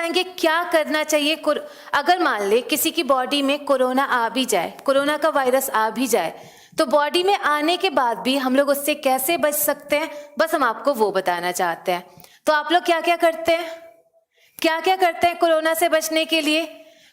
बताएंगे क्या करना चाहिए अगर मान ले किसी की बॉडी में कोरोना आ भी जाए, कोरोना का वायरस आ भी जाए, तो बॉडी में आने के बाद भी हम लोग उससे कैसे बच सकते हैं, बस हम आपको वो बताना चाहते हैं। तो आप लोग क्या क्या करते हैं, क्या क्या करते हैं कोरोना से बचने के लिए?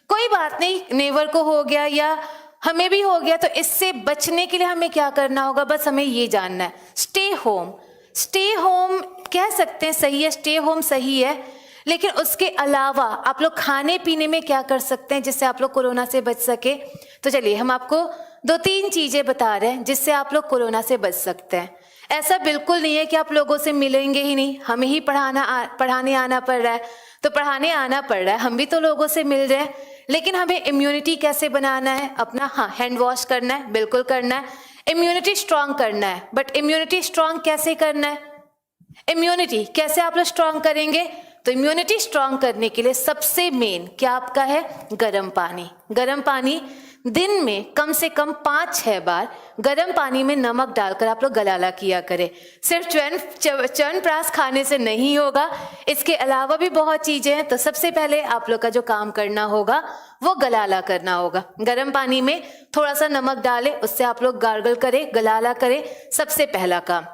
कोई बात नहीं, नेवर को हो गया या हमें भी हो गया, तो इससे बचने के लिए हमें क्या करना होगा, बस हमें ये जानना है। स्टे होम, स्टे होम कह सकते हैं, सही है, स्टे होम सही है, लेकिन उसके अलावा आप लोग खाने पीने में क्या कर सकते हैं जिससे आप लोग कोरोना से बच सके? तो चलिए हम आपको 2-3 चीजें बता रहे हैं जिससे आप लोग कोरोना से बच सकते हैं। ऐसा बिल्कुल नहीं है कि आप लोगों से मिलेंगे ही नहीं, हमें ही पढ़ाने आना पड़ रहा है, तो पढ़ाने आना पड़ रहा है, हम भी तो लोगों से मिल रहे हैं, लेकिन हमें इम्यूनिटी कैसे बनाना है अपना? हाँ, हैंड वॉश करना है, बिल्कुल करना है, इम्यूनिटी स्ट्रांग करना है। बट इम्यूनिटी स्ट्रांग कैसे करना है? इम्यूनिटी कैसे आप लोग स्ट्रांग करेंगे? तो इम्यूनिटी स्ट्रांग करने के लिए सबसे मेन क्या आपका है? गर्म पानी। गर्म पानी दिन में कम से कम 5-6 बार गर्म पानी में नमक डालकर आप लोग गलाला किया करें। सिर्फ च्यवनप्राश खाने से नहीं होगा, इसके अलावा भी बहुत चीजें हैं। तो सबसे पहले आप लोग का जो काम करना होगा वो गलाला करना होगा। गर्म पानी में थोड़ा सा नमक डालें, उससे आप लोग गार्गल करें, गलाला करें, सबसे पहला काम।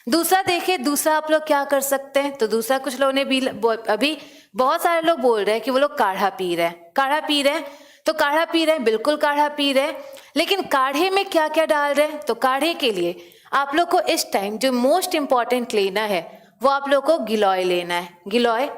दूसरा देखिए, दूसरा आप लोग क्या कर सकते हैं? तो दूसरा कुछ लोगों ने भी अभी बहुत सारे लोग बोल रहे हैं कि वो लोग काढ़ा पी रहे हैं, काढ़ा पी रहे हैं, तो काढ़ा पी रहे हैं, बिल्कुल काढ़ा पी रहे हैं, लेकिन काढ़े में क्या क्या डाल रहे हैं? तो काढ़े के लिए आप लोग को इस टाइम जो मोस्ट इंपॉर्टेंट लेना है वो आप लोग को गिलोय लेना है। गिलोय,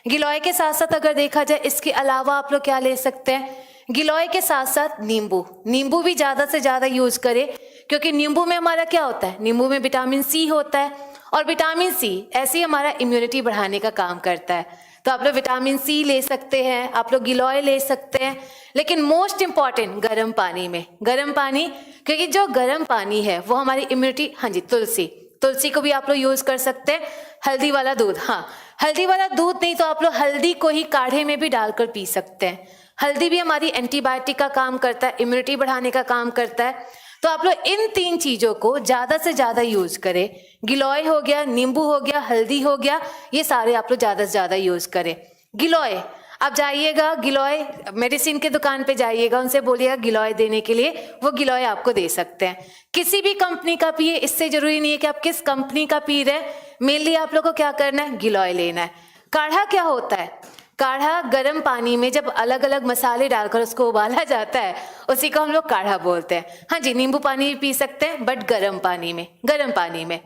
गिलोय के साथ साथ अगर देखा जाए इसके अलावा आप लोग क्या ले सकते हैं? गिलोय के साथ साथ नींबू, नींबू भी ज्यादा से ज्यादा यूज करें, क्योंकि नींबू में हमारा क्या होता है? नींबू में विटामिन सी होता है, और विटामिन सी ऐसे ही हमारा इम्यूनिटी बढ़ाने का काम करता है। तो आप लोग विटामिन सी ले सकते हैं, आप लोग गिलोय ले सकते हैं, लेकिन मोस्ट इंपॉर्टेंट गर्म पानी में, गर्म पानी, क्योंकि जो गर्म पानी है वो हमारी इम्यूनिटी, हाँ जी, तुलसी, तुलसी को भी आप लोग यूज कर सकते हैं। हल्दी वाला दूध, हाँ, हल्दी वाला दूध नहीं तो आप लोग हल्दी को ही काढ़े में भी डालकर पी सकते हैं। हल्दी भी हमारी एंटीबायोटिक का काम करता है, इम्यूनिटी बढ़ाने का काम करता है। तो आप लोग इन 3 चीजों को ज्यादा से ज्यादा यूज करें। गिलोय हो गया, नींबू हो गया, हल्दी हो गया, ये सारे आप लोग ज्यादा से ज्यादा यूज करें। गिलोय, आप जाइएगा गिलोय मेडिसिन के दुकान पे जाइएगा, उनसे बोलिएगा गिलोय देने के लिए, वो गिलोय आपको दे सकते हैं। किसी भी कंपनी का पिए, इससे जरूरी नहीं है कि आप किस कंपनी का पी रहे हैं, मेनली आप लोग को क्या करना है? गिलोय लेना है। काढ़ा क्या होता है? काढ़ा गर्म पानी में जब अलग अलग मसाले डालकर उसको उबाला जाता है, उसी को हम लोग काढ़ा बोलते हैं। हाँ जी, नींबू पानी भी पी सकते हैं, बट गर्म पानी में, गर्म पानी में।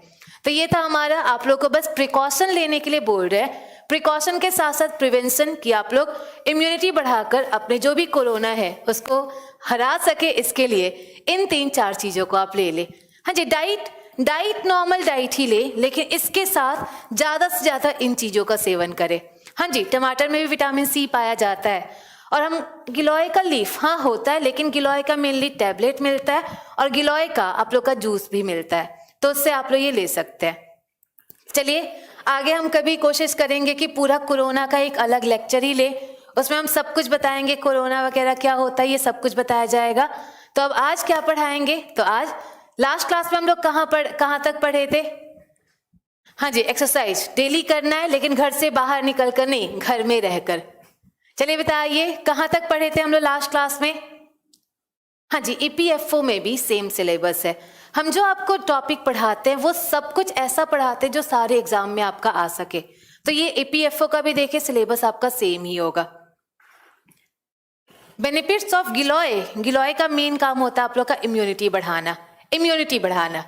तो ये था हमारा, आप लोग को बस प्रिकॉशन लेने के लिए बोल रहे हैं, प्रिकॉशन के साथ साथ प्रिवेंशन, कि आप लोग इम्यूनिटी बढ़ाकर अपने जो भी कोरोना है उसको हरा सके, इसके लिए इन 3-4 चीजों को आप ले ले। हाँ जी, डाइट नॉर्मल डाइट ही ले, लेकिन इसके साथ ज्यादा से ज्यादा इन चीजों का सेवन करें। हाँ जी, टमाटर में भी विटामिन सी पाया जाता है, और हम गिलोय का लीफ, हाँ होता है, लेकिन गिलोय का मेनली टैबलेट मिलता है, और गिलोय का आप लोग का जूस भी मिलता है, तो उससे आप लोग ये ले सकते हैं। चलिए आगे हम कभी कोशिश करेंगे कि पूरा कोरोना का एक अलग लेक्चर ही ले, उसमें हम सब कुछ बताएंगे, कोरोना वगैरह क्या होता है ये सब कुछ बताया जाएगा। तो अब आज क्या पढ़ाएंगे? तो आज लास्ट क्लास में हम लोग कहाँ तक पढ़े थे? हाँ जी, एक्सरसाइज डेली करना है, लेकिन घर से बाहर निकल कर नहीं, घर में रहकर। चलिए बताइए कहाँ तक पढ़े थे हम लोग लास्ट क्लास में? हाँ जी, ईपीएफओ में भी सेम सिलेबस है। हम जो आपको टॉपिक पढ़ाते हैं वो सब कुछ ऐसा पढ़ाते हैं जो सारे एग्जाम में आपका आ सके। तो ये ईपीएफओ का भी देखिए सिलेबस आपका सेम ही होगा। बेनिफिट्स ऑफ गिलोय, गिलोय का मेन काम होता है आप लोग का इम्यूनिटी बढ़ाना, इम्यूनिटी बढ़ाना।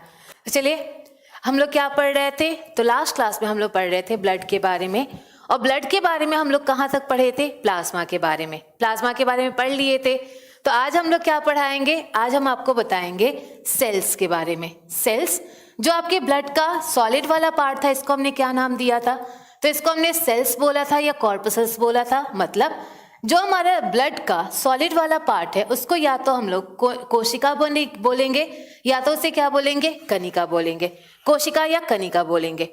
चलिए हम लोग क्या पढ़ रहे थे? तो लास्ट क्लास में हम लोग पढ़ रहे थे ब्लड के बारे में, और ब्लड के बारे में हम लोग कहाँ तक पढ़े थे? प्लाज्मा के बारे में, प्लाज्मा के बारे में पढ़ लिए थे। तो आज हम लोग क्या पढ़ाएंगे? आज हम आपको बताएंगे सेल्स के बारे में। सेल्स जो आपके ब्लड का सॉलिड वाला पार्ट था, इसको हमने क्या नाम दिया था? तो इसको हमने सेल्स बोला था या कॉर्पसल्स बोला था। मतलब जो हमारा ब्लड का सॉलिड वाला पार्ट है उसको या तो हम लोग कोशिका बोलेंगे, या तो उसे क्या बोलेंगे? कनिका बोलेंगे, कोशिका या कनिका बोलेंगे।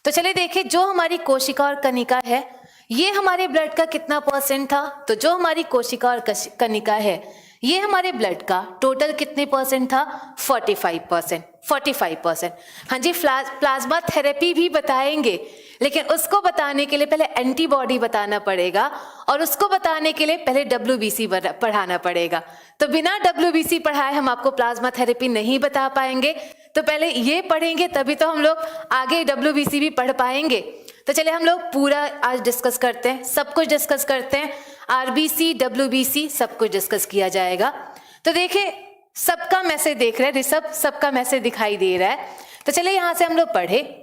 तो चलिए देखिए, जो हमारी कोशिका और कनिका है ये हमारे ब्लड का कितना परसेंट था? तो जो हमारी कोशिका और कनिका है ये हमारे ब्लड का टोटल कितने परसेंट था? 45%, 45%। हाँ जी, प्लाज्मा थेरेपी भी बताएंगे, लेकिन उसको बताने के लिए पहले एंटीबॉडी बताना पड़ेगा और उसको बताने के लिए पहले WBC पढ़ाना पड़ेगा। तो बिना WBC पढ़ाए हम आपको प्लाज्मा थेरेपी नहीं बता पाएंगे। तो पहले ये पढ़ेंगे तभी तो हम लोग आगे WBC भी पढ़ पाएंगे। तो चलिए हम लोग पूरा आज डिस्कस करते हैं, सब कुछ डिस्कस करते हैं। RBC WBC सब कुछ डिस्कस किया जाएगा। तो देखिए सबका मैसेज देख रहे हैं ऋषभ, सबका मैसेज दिखाई दे रहा है। तो चलिए यहाँ से हम लोग पढ़े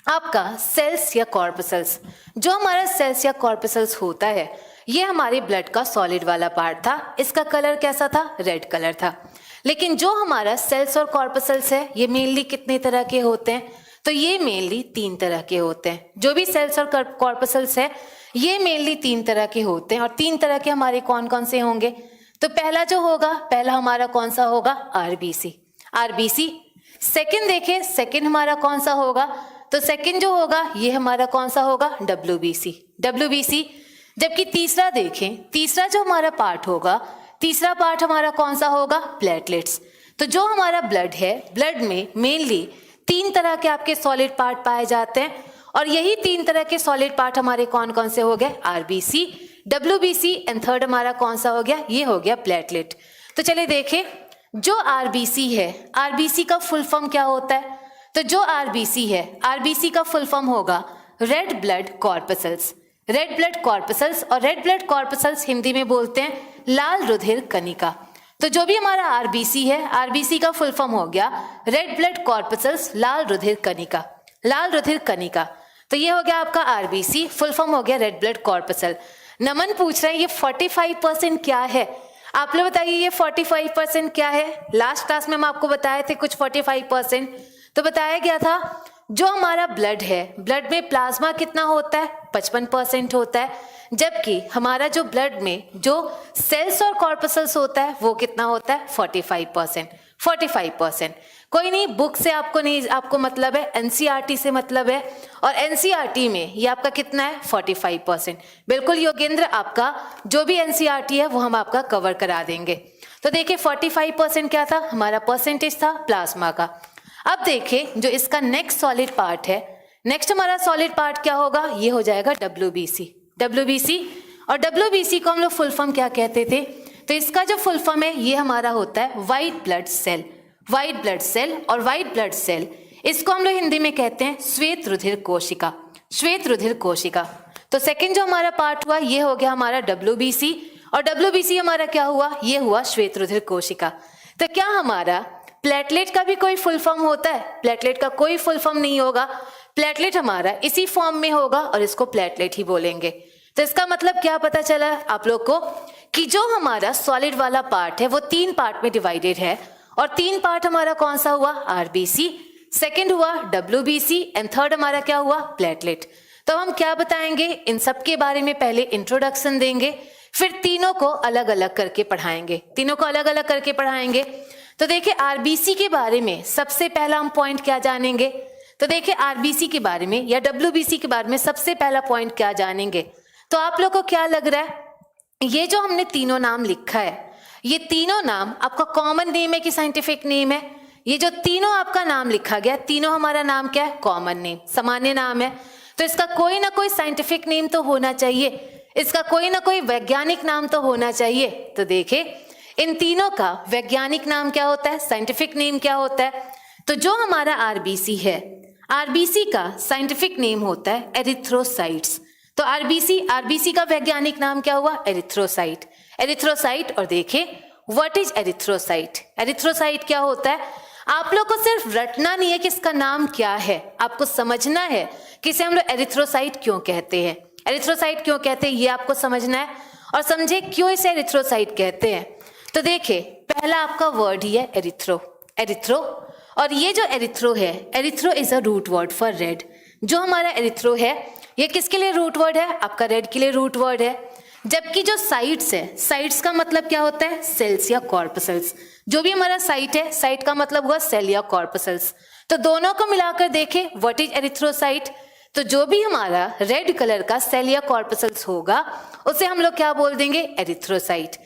आपका सेल्स या कॉर्पसल्स। जो हमारा सेल्स या कॉर्पसल्स होता है ये हमारे ब्लड का सॉलिड वाला पार्ट था। इसका कलर कैसा था? रेड कलर था। लेकिन जो हमारा सेल्स और कॉर्पसल्स है ये मेनली कितने तरह के होते हैं? तो ये मेनली 3 तरह के होते हैं। जो भी सेल्स और कॉर्पसल्स है ये मेनली 3 तरह के होते हैं। और 3 तरह के हमारे कौन कौन से होंगे? तो पहला जो होगा, पहला हमारा कौन सा होगा? RBC। सेकंड देखें, सेकंड हमारा कौन सा होगा? तो सेकंड जो होगा ये हमारा कौन सा होगा? WBC। जबकि तीसरा देखें, तीसरा जो हमारा पार्ट होगा, तीसरा पार्ट हमारा कौन सा होगा? प्लेटलेट्स। तो जो हमारा ब्लड है, ब्लड में मेनली 3 तरह के आपके सॉलिड पार्ट पाए जाते हैं और यही 3 तरह के सॉलिड पार्ट हमारे कौन कौन से हो गए? RBC, WBC एंड थर्ड हमारा कौन सा हो गया? ये हो गया प्लेटलेट। तो चलिए देखें जो RBC है, RBC का फुल फॉर्म क्या होता है? तो जो RBC है, RBC का फुल फॉर्म होगा red blood corpuscles. Red blood corpuscles, और रेड ब्लड कॉर्पसल्स हिंदी में बोलते हैं लाल रुधिर कणिका। तो जो भी हमारा RBC है, RBC का फुल फॉर्म हो गया रेड ब्लड कॉर्पसल्स लाल रुधिर कणिका, लाल रुधिर कणिका। तो ये हो गया आपका RBC, फुल फॉर्म हो गया रेड ब्लड कॉर्पसल। नमन पूछ रहे हैं ये 45% क्या है? आप लोग बताइए ये 45% क्या है? लास्ट क्लास में हम आपको बताए थे कुछ 45%। तो बताया गया था जो हमारा ब्लड है, ब्लड में प्लाज्मा कितना होता है? 55% होता है। जबकि हमारा जो ब्लड में जो सेल्स और कॉर्पसल्स होता है वो कितना होता है? 45%। कोई नहीं, बुक से आपको नहीं, आपको मतलब है NCERT से मतलब है, और NCERT में ये आपका कितना है? 45%। बिल्कुल योगेंद्र, आपका जो भी NCERT है वो हम आपका कवर करा देंगे। तो देखिए 45% क्या था? हमारा परसेंटेज था प्लाज्मा का। अब देखें जो इसका नेक्स्ट सॉलिड पार्ट है, नेक्स्ट हमारा सॉलिड पार्ट क्या होगा? ये हो जाएगा WBC। और WBC को हम लोग फुल फॉर्म क्या कहते थे? तो इसका जो फुल फॉर्म है ये हमारा होता है white blood cell. White blood cell, और व्हाइट ब्लड सेल इसको हम लोग हिंदी में कहते हैं श्वेत रुधिर कोशिका, श्वेत रुधिर कोशिका। तो सेकंड जो हमारा पार्ट हुआ ये हो गया हमारा WBC, और WBC हमारा क्या हुआ? ये हुआ श्वेत रुधिर कोशिका। तो क्या हमारा प्लेटलेट का भी कोई फुल फॉर्म होता है? प्लेटलेट का कोई फुल फॉर्म नहीं होगा। प्लेटलेट हमारा इसी फॉर्म में होगा और इसको प्लेटलेट ही बोलेंगे। तो इसका मतलब क्या पता चला आप लोग को कि जो हमारा सॉलिड वाला पार्ट है वो 3 पार्ट में डिवाइडेड है, और 3 पार्ट हमारा कौन सा हुआ? RBC, सेकंड हुआ WBC एंड थर्ड हमारा क्या हुआ? प्लेटलेट। तो हम क्या बताएंगे इन सब के बारे में? पहले इंट्रोडक्शन देंगे, फिर तीनों को अलग अलग करके पढ़ाएंगे, तीनों को अलग अलग करके पढ़ाएंगे। तो देखिए RBC के बारे में सबसे पहला हम पॉइंट क्या जानेंगे? तो देखिए RBC के बारे में या WBC के बारे में सबसे पहला पॉइंट क्या जानेंगे? तो आप लोग को क्या लग रहा है? ये जो हमने तीनों नाम लिखा है, ये तीनों नाम आपका कॉमन नेम है कि साइंटिफिक नेम है? ये जो तीनों आपका नाम लिखा गया, तीनों हमारा नाम क्या है? कॉमन नेम, सामान्य नाम है। तो इसका कोई ना कोई साइंटिफिक नेम तो होना चाहिए, इसका कोई ना कोई वैज्ञानिक नाम तो होना चाहिए। तो देखिए इन तीनों का वैज्ञानिक नाम क्या होता है? साइंटिफिक नेम क्या होता है? तो जो हमारा RBC है, RBC का साइंटिफिक नेम होता है एरिथ्रोसाइट्स। तो RBC का वैज्ञानिक नाम क्या हुआ? एरिथ्रोसाइट। और देखिए व्हाट इज एरिथ्रोसाइट? एरिथ्रोसाइट क्या होता है? आप लोग को सिर्फ रटना नहीं है कि इसका नाम क्या है, आपको समझना है कि इसे हम लोग एरिथ्रोसाइट क्यों कहते हैं। एरिथ्रोसाइट क्यों कहते हैं ये आपको समझना है, और समझे क्यों इसे एरिथ्रोसाइट कहते हैं। तो देखिए पहला आपका वर्ड ही है एरिथ्रो, और ये जो एरिथ्रो है, erythro is a root word for red. जो हमारा एरिथ्रो है ये किसके लिए रूट वर्ड है? आपका रेड के लिए रूट वर्ड है। जबकि जो साइट्स है, साइट्स का मतलब क्या होता है? सेल्स या कॉर्पसल्स। जो भी हमारा साइट है, साइट का मतलब हुआ सेल या कॉर्पसल्स। तो दोनों को मिलाकर देखें व्हाट इज एरिथ्रोसाइट। तो जो भी हमारा रेड कलर का सेल या कॉर्पसल्स होगा उसे हम लोग क्या बोल देंगे? एरिथ्रोसाइट।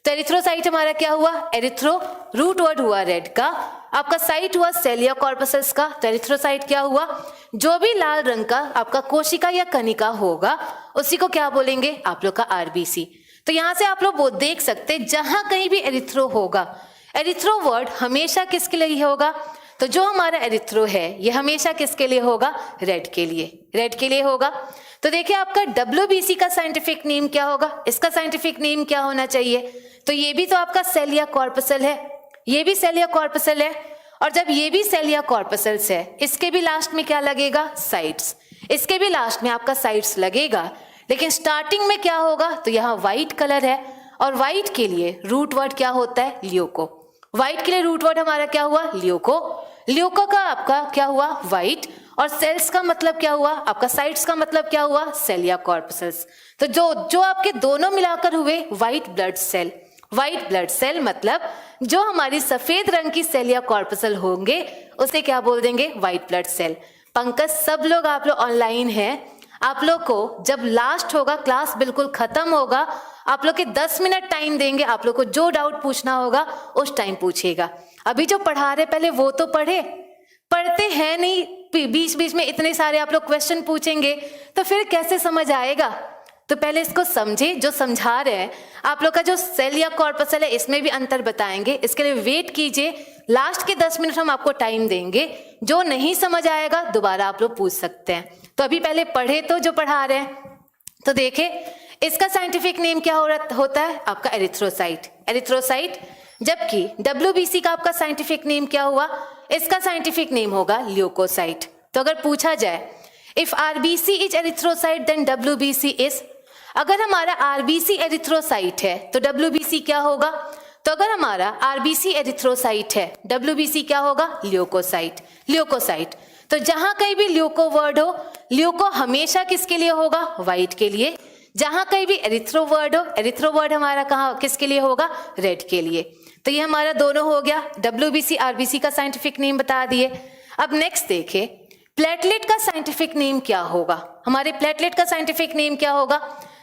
तो एरिथ्रोसाइट हमारा क्या हुआ? एरिथ्रो रूट वर्ड हुआ रेड का, आपका साइट हुआ सेल या कॉर्पसल्स का, तो एरिथ्रोसाइट क्या हुआ, जो भी लाल रंग का आपका कोशिका या कणिका होगा उसी को क्या बोलेंगे, आप लोग का आरबीसी। तो यहाँ से आप लोग वो देख सकते हैं जहां कहीं भी एरिथ्रो होगा, एरिथ्रो वर्ड हमेशा किसके लिए होगा, तो जो हमारा एरिथ्रो है ये हमेशा किसके लिए होगा, रेड के लिए, रेड के लिए होगा। तो देखिए आपका WBC का साइंटिफिक नेम क्या होगा, इसका साइंटिफिक नेम क्या होना चाहिए, तो ये भी तो आपका सेल या कॉर्पसल है, ये भी सेल या कॉर्पसल है, और जब ये भी सेल या कॉर्पसल्स है इसके भी लास्ट में क्या लगेगा, साइट्स, इसके भी लास्ट में आपका साइट्स लगेगा। लेकिन स्टार्टिंग में क्या होगा, तो यहाँ व्हाइट कलर है, और व्हाइट के लिए रूट वर्ड क्या होता है, ल्यूको। व्हाइट के लिए रूट वर्ड हमारा क्या हुआ, ल्यूको। ल्यूको का आपका क्या हुआ, व्हाइट, और सेल्स का मतलब क्या हुआ आपका, साइट्स का मतलब क्या हुआ, सेल या कॉर्पसल्स। तो जो आपके दोनों मिलाकर हुए white blood cell, white blood cell मतलब जो हमारी सफेद रंग की सेल या कॉर्पसल होंगे उसे क्या बोल देंगे, व्हाइट ब्लड सेल। पंकज सब लोग आप लोग ऑनलाइन हैं, आप लोग को जब लास्ट होगा, क्लास बिल्कुल खत्म होगा, आप लोग के 10 मिनट टाइम देंगे, आप लोग को जो डाउट पूछना होगा उस टाइम पूछिएगा। अभी जो पढ़ा रहे पहले वो तो पढ़ते हैं नहीं, बीच बीच में इतने सारे आप लोग क्वेश्चन पूछेंगे तो फिर कैसे समझ आएगा। तो पहले इसको समझे, जो समझा रहे हैं आप लोग का जो सेल या कॉर्पसल है इसमें भी अंतर बताएंगे, इसके लिए वेट कीजिए, लास्ट के 10 मिनट हम आपको टाइम देंगे, जो नहीं समझ आएगा दोबारा आप लोग पूछ सकते हैं। तो अभी पहले पढ़े तो जो पढ़ा रहे हैं, तो देखे इसका साइंटिफिक नेम क्या होता है आपका, एरिथ्रोसाइट, एरिथ्रोसाइट। जबकि WBC का आपका साइंटिफिक नेम क्या हुआ, इसका साइंटिफिक नेम होगा ल्यूकोसाइट। तो अगर पूछा जाए if RBC is erythrocyte then WBC is, अगर हमारा RBC एरिथ्रोसाइट है तो WBC क्या होगा, तो अगर हमारा RBC एरिथ्रोसाइट है WBC क्या होगा, ल्यूकोसाइट, ल्यूकोसाइट। तो जहां कहीं भी ल्यूको वर्ड हो, ल्यूको हमेशा किसके लिए होगा, व्हाइट के लिए। जहां कहीं भी एरिथ्रो वर्ड हो, एरिथ्रो वर्ड हमारा कहाँ किसके लिए होगा, रेड के लिए। तो ये हमारा दोनों हो गया, WBC RBC का साइंटिफिक नेम बता दिए। अब नेक्स्ट देखे प्लेटलेट का साइंटिफिक नेम क्या होगा, हमारे प्लेटलेट का साइंटिफिक नेम क्या होगा,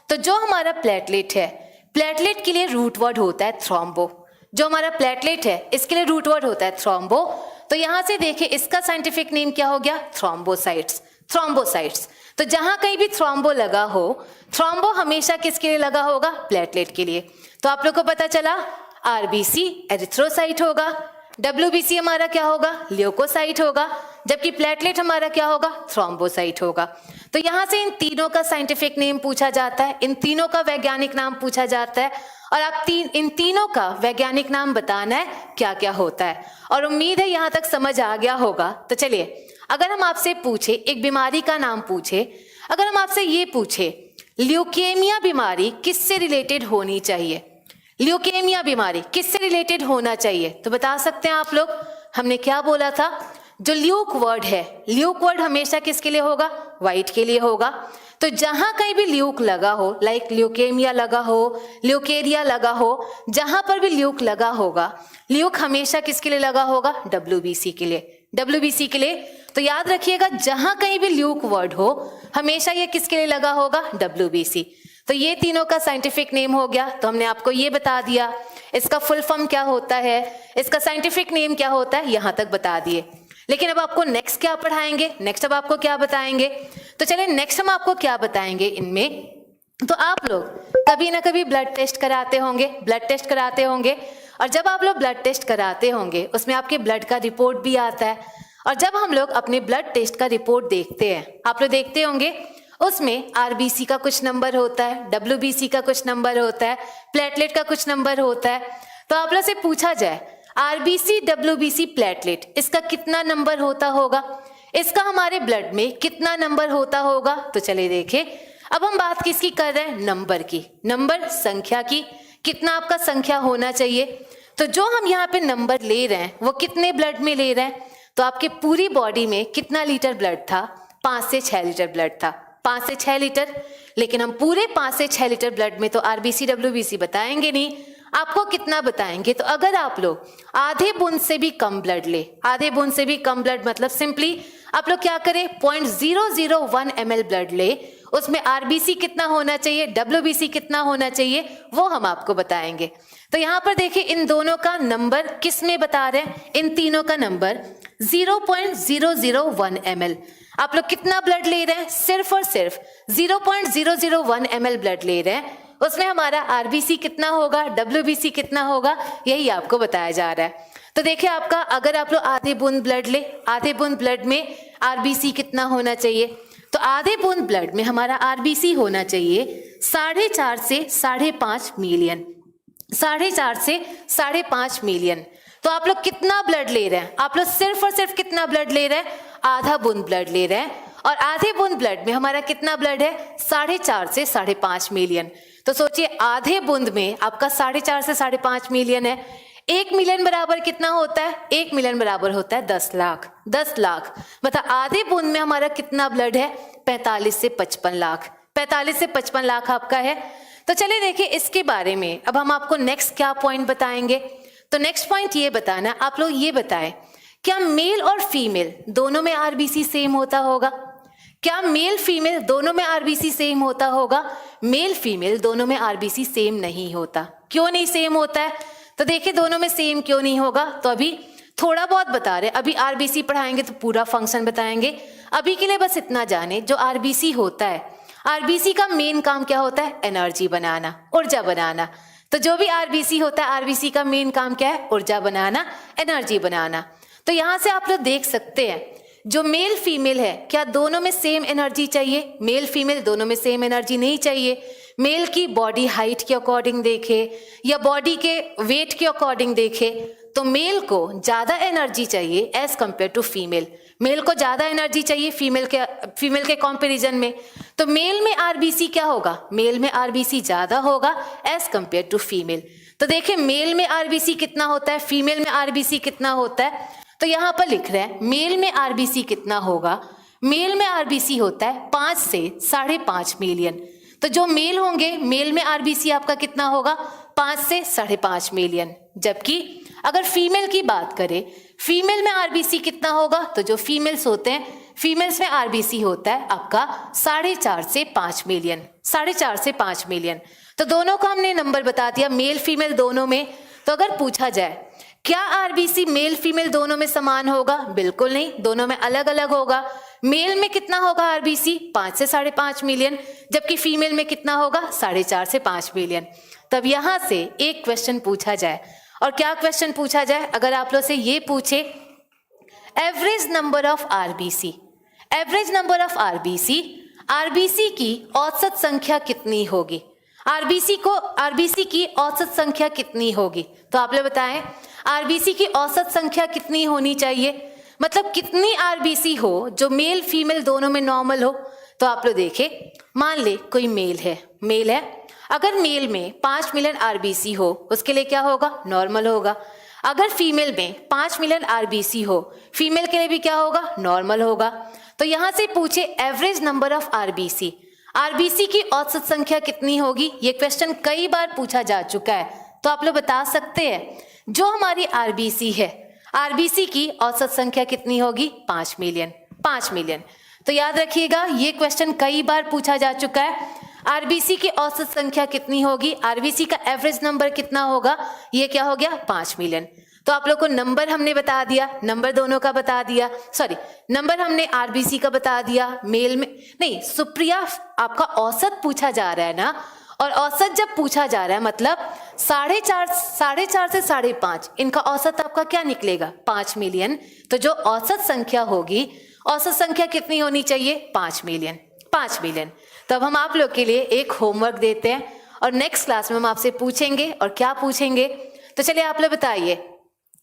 तो जो हमारा प्लेटलेट है, प्लेटलेट के लिए रूट वर्ड होता है थ्रोम्बो, जो हमारा प्लेटलेट है इसके लिए रूट वर्ड होता है थ्रोम्बो। तो यहां से देखिए इसका साइंटिफिक नेम क्या हो गया, थ्रोम्बोसाइट्स, थ्रोम्बोसाइट्स। तो जहां कहीं भी थ्रोम्बो लगा हो, थ्रोम्बो हमेशा किसके लिए लगा होगा, प्लेटलेट के लिए। तो आप लोग को पता चला RBC एरिथ्रोसाइट होगा, WBC हमारा क्या होगा, ल्यूकोसाइट होगा, जबकि प्लेटलेट हमारा क्या होगा, थ्रोम्बोसाइट होगा। तो यहां से इन तीनों का साइंटिफिक नेम पूछा जाता है, इन तीनों का वैज्ञानिक नाम पूछा जाता है, और आप इन तीनों का वैज्ञानिक नाम बताना है क्या क्या होता है। और उम्मीद है यहां तक समझ आ गया होगा। तो चलिए अगर हम आपसे पूछे एक बीमारी का नाम पूछे, अगर हम आपसे ये पूछे ल्यूकेमिया बीमारी किससे रिलेटेड होनी चाहिए, ल्यूकेमिया बीमारी किससे रिलेटेड होना चाहिए, तो बता सकते हैं आप लोग। हमने क्या बोला था, जो ल्यूक वर्ड है, ल्यूक वर्ड हमेशा किसके लिए होगा, व्हाइट के लिए होगा। तो जहां कहीं भी ल्यूक लगा हो, लाइक ल्यूकेमिया लगा हो, ल्यूकेरिया लगा हो, जहां पर भी ल्यूक लगा होगा, ल्यूक हमेशा किसके लिए लगा होगा, WBC के लिए, WBC के लिए। तो याद रखिएगा जहां कहीं भी ल्यूक वर्ड हो हमेशा ये किसके लिए लगा होगा, WBC। तो ये तीनों का साइंटिफिक नेम हो गया। तो हमने आपको ये बता दिया इसका फुल फॉर्म क्या होता है, इसका साइंटिफिक नेम क्या होता है, यहां तक बता दिए। लेकिन अब आपको नेक्स्ट क्या पढ़ाएंगे, नेक्स्ट अब आपको क्या बताएंगे, तो चलिए नेक्स्ट हम आपको क्या बताएंगे इनमें। तो आप लोग कभी ना कभी ब्लड टेस्ट कराते होंगे, ब्लड टेस्ट कराते होंगे, और जब आप लोग ब्लड टेस्ट कराते होंगे उसमें आपके ब्लड का रिपोर्ट भी आता है। और जब हम लोग अपने ब्लड टेस्ट का रिपोर्ट देखते हैं, आप लोग देखते होंगे उसमें RBC का कुछ नंबर होता है, WBC का कुछ नंबर होता है, प्लेटलेट का कुछ नंबर होता है। तो आप लोग से पूछा जाए RBC WBC प्लेटलेट इसका कितना नंबर होता होगा, इसका हमारे ब्लड में कितना नंबर होता होगा, तो चलिए देखें। अब हम बात किसकी कर रहे हैं, नंबर की, नंबर संख्या की, कितना आपका संख्या होना चाहिए। तो जो हम यहाँ पे नंबर ले रहे हैं वो कितने ब्लड में ले रहे हैं, तो आपके पूरी बॉडी में कितना लीटर ब्लड था, 5 से 6 लीटर ब्लड था, 5 से 6 लीटर। लेकिन हम पूरे 5 से 6 लीटर ब्लड में तो RBC WBC बताएंगे नहीं, आपको कितना बताएंगे। तो अगर आप लोग आधे बूंद से भी कम ब्लड ले, आधे बूंद से भी कम ब्लड मतलब सिंपली आप लोग क्या करें, 0.001 ml ब्लड ले, उसमें आरबीसी कितना होना चाहिए, डब्ल्यूबीसी कितना होना चाहिए, वो हम आपको बताएंगे। तो यहाँ पर देखिए इन दोनों का नंबर किस में बता रहे हैं, इन तीनों का नंबर 0.001 ml। आप लोग कितना ब्लड ले रहे हैं, सिर्फ और सिर्फ 0.001 ml ब्लड ले रहे हैं। उसमें हमारा आरबीसी कितना होगा, डब्ल्यूबीसी कितना होगा, यही आपको बताया जा रहा है। तो देखिए आपका अगर आप लोग आधे बूंद ब्लड ले, आधे बूंद ब्लड में आरबीसी कितना होना चाहिए, तो आधे बूंद ब्लड में हमारा आरबीसी होना चाहिए 4.5 से 5.5 मिलियन, 4.5 से 5.5 मिलियन। तो आप लोग कितना ब्लड ले रहे हैं, आप लोग सिर्फ और सिर्फ कितना ब्लड ले रहे हैं, आधा बूंद ब्लड ले रहे हैं। और आधे बूंद ब्लड में हमारा कितना ब्लड है, 4.5 से 5.5 मिलियन। तो सोचिए आधे बूंद में आपका 4.5 से 5.5 मिलियन है। 1 मिलियन बराबर कितना होता है, 1 मिलियन बराबर होता है 10 लाख। 10 लाख मतलब आधे बूंद में हमारा कितना ब्लड है, 45 से 55 लाख। 45 से 55 लाख आपका है। तो चलिए देखिए इसके बारे में अब हम आपको नेक्स्ट क्या पॉइंट बताएंगे। तो नेक्स्ट पॉइंट ये बताना, आप लोग ये बताएं क्या मेल और फीमेल दोनों में आरबीसी सेम होता होगा, क्या मेल फीमेल दोनों में आरबीसी सेम होता होगा। मेल फीमेल दोनों में आरबीसी सेम नहीं होता। क्यों नहीं सेम होता है, तो देखिए दोनों में सेम क्यों नहीं होगा, तो अभी थोड़ा बहुत बता रहे, अभी आरबीसी पढ़ाएंगे तो पूरा फंक्शन बताएंगे। अभी के लिए बस इतना जाने, जो आरबीसी होता है, आरबीसी का मेन काम क्या होता है, एनर्जी बनाना, ऊर्जा बनाना। तो जो भी आरबीसी होता है, आरबीसी का मेन काम क्या है, ऊर्जा बनाना, एनर्जी बनाना। तो यहां से आप लोग देख सकते हैं जो मेल फीमेल है, क्या दोनों में सेम एनर्जी चाहिए, मेल फीमेल दोनों में सेम एनर्जी नहीं चाहिए। मेल की बॉडी हाइट के अकॉर्डिंग देखे या बॉडी के वेट के अकॉर्डिंग देखे तो मेल को ज्यादा एनर्जी चाहिए as compare to female. Male को ज्यादा एनर्जी चाहिए फीमेल के कंपैरिजन में। तो मेल में आरबीसी क्या होगा, मेल में आरबीसी ज्यादा होगा एज कंपेयर टू फीमेल। तो देखिए मेल में आरबीसी कितना होता है, फीमेल में आरबीसी कितना होता है। तो यहां पर लिख रहे हैं मेल में आरबीसी कितना होगा, मेल में आरबीसी होता है 5 से 5.5 मिलियन। तो जो मेल होंगे, मेल में आरबीसी आपका कितना होगा, 5 से 5.5 मिलियन। जबकि अगर फीमेल की बात करें, फीमेल में आरबीसी कितना होगा, तो जो फीमेल्स होते हैं, फीमेल्स में आरबीसी होता है आपका 4.5 से 5 मिलियन, 4.5 से 5 मिलियन। तो दोनों का हमने नंबर बता दिया, मेल फीमेल दोनों में। तो अगर पूछा जाए क्या आरबीसी मेल फीमेल दोनों में समान होगा, बिल्कुल नहीं, दोनों में अलग अलग होगा। मेल में कितना होगा आरबीसी, 5 से 5.5 मिलियन, जबकि फीमेल में कितना होगा, 4.5 से 5 मिलियन। तब यहां से एक क्वेश्चन पूछा जाए, और क्या क्वेश्चन पूछा जाए, अगर आप लोग से ये पूछे average number of RBC, average number of RBC, RBC की औसत संख्या कितनी होगी, आरबीसी की औसत संख्या कितनी होगी। तो आप लोग बताएं आरबीसी की औसत संख्या कितनी होनी चाहिए, मतलब कितनी आरबीसी हो जो मेल फीमेल दोनों में नॉर्मल हो। तो आप लोग देखें, मान ले कोई मेल है, अगर मेल में 5 मिलियन आरबीसी हो उसके लिए क्या होगा, नॉर्मल होगा। अगर फीमेल में 5 मिलियन आरबीसी हो, फीमेल के लिए भी क्या होगा, नॉर्मल होगा। तो यहां से पूछे average number of RBC, RBC की औसत संख्या कितनी होगी, ये क्वेश्चन कई बार पूछा जा चुका है। तो आप लोग बता सकते हैं जो हमारी आरबीसी है, आरबीसी की औसत संख्या कितनी होगी, 5 मिलियन, 5 मिलियन। तो याद रखिएगा ये क्वेश्चन कई बार पूछा जा चुका है। आरबीसी की औसत संख्या कितनी होगी, आरबीसी का एवरेज नंबर कितना होगा, ये क्या हो गया, 5 मिलियन। तो आप लोग को नंबर हमने बता दिया, नंबर दोनों का बता दिया, सॉरी नंबर हमने आरबीसी का बता दिया, मेल में नहीं। सुप्रिया आपका औसत पूछा जा रहा है ना, और औसत जब पूछा जा रहा है मतलब 4.5 से 5.5, इनका औसत आपका क्या निकलेगा, 5 मिलियन। तो जो औसत संख्या होगी, औसत संख्या कितनी होनी चाहिए, 5 मिलियन, 5 मिलियन। तब हम आप लोग के लिए एक होमवर्क देते हैं और नेक्स्ट क्लास में हम आपसे पूछेंगे, और क्या पूछेंगे, तो चलिए आप लोग बताइए।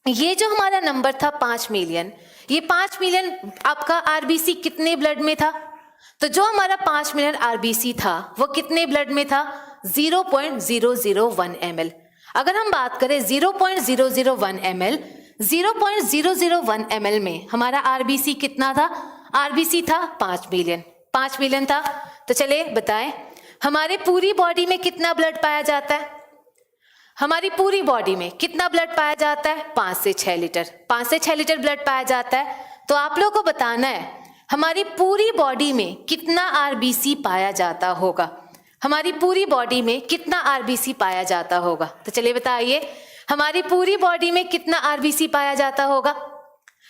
ये जो हमारा नंबर था 5 मिलियन, ये 5 मिलियन आपका आरबीसी कितने ब्लड में था, तो जो हमारा 5 मिलियन आरबीसी था वो कितने ब्लड में था, 0.001 ml। अगर हम बात करें 0.001 ml, 0.001 ml में हमारा आरबीसी कितना था, आरबीसी था 5 मिलियन, 5 मिलियन था। तो चलिए बताएं हमारे पूरी बॉडी में कितना ब्लड पाया जाता है, हमारी पूरी बॉडी में कितना ब्लड पाया जाता है, 5 से 6 लीटर, 5 से 6 लीटर ब्लड पाया जाता है। तो आप लोगों को बताना है हमारी पूरी बॉडी में कितना आरबीसी पाया जाता होगा? हमारी पूरी बॉडी में कितना आरबीसी पाया जाता होगा? तो चलिए बताइए, हमारी पूरी बॉडी में कितना आरबीसी पाया जाता होगा?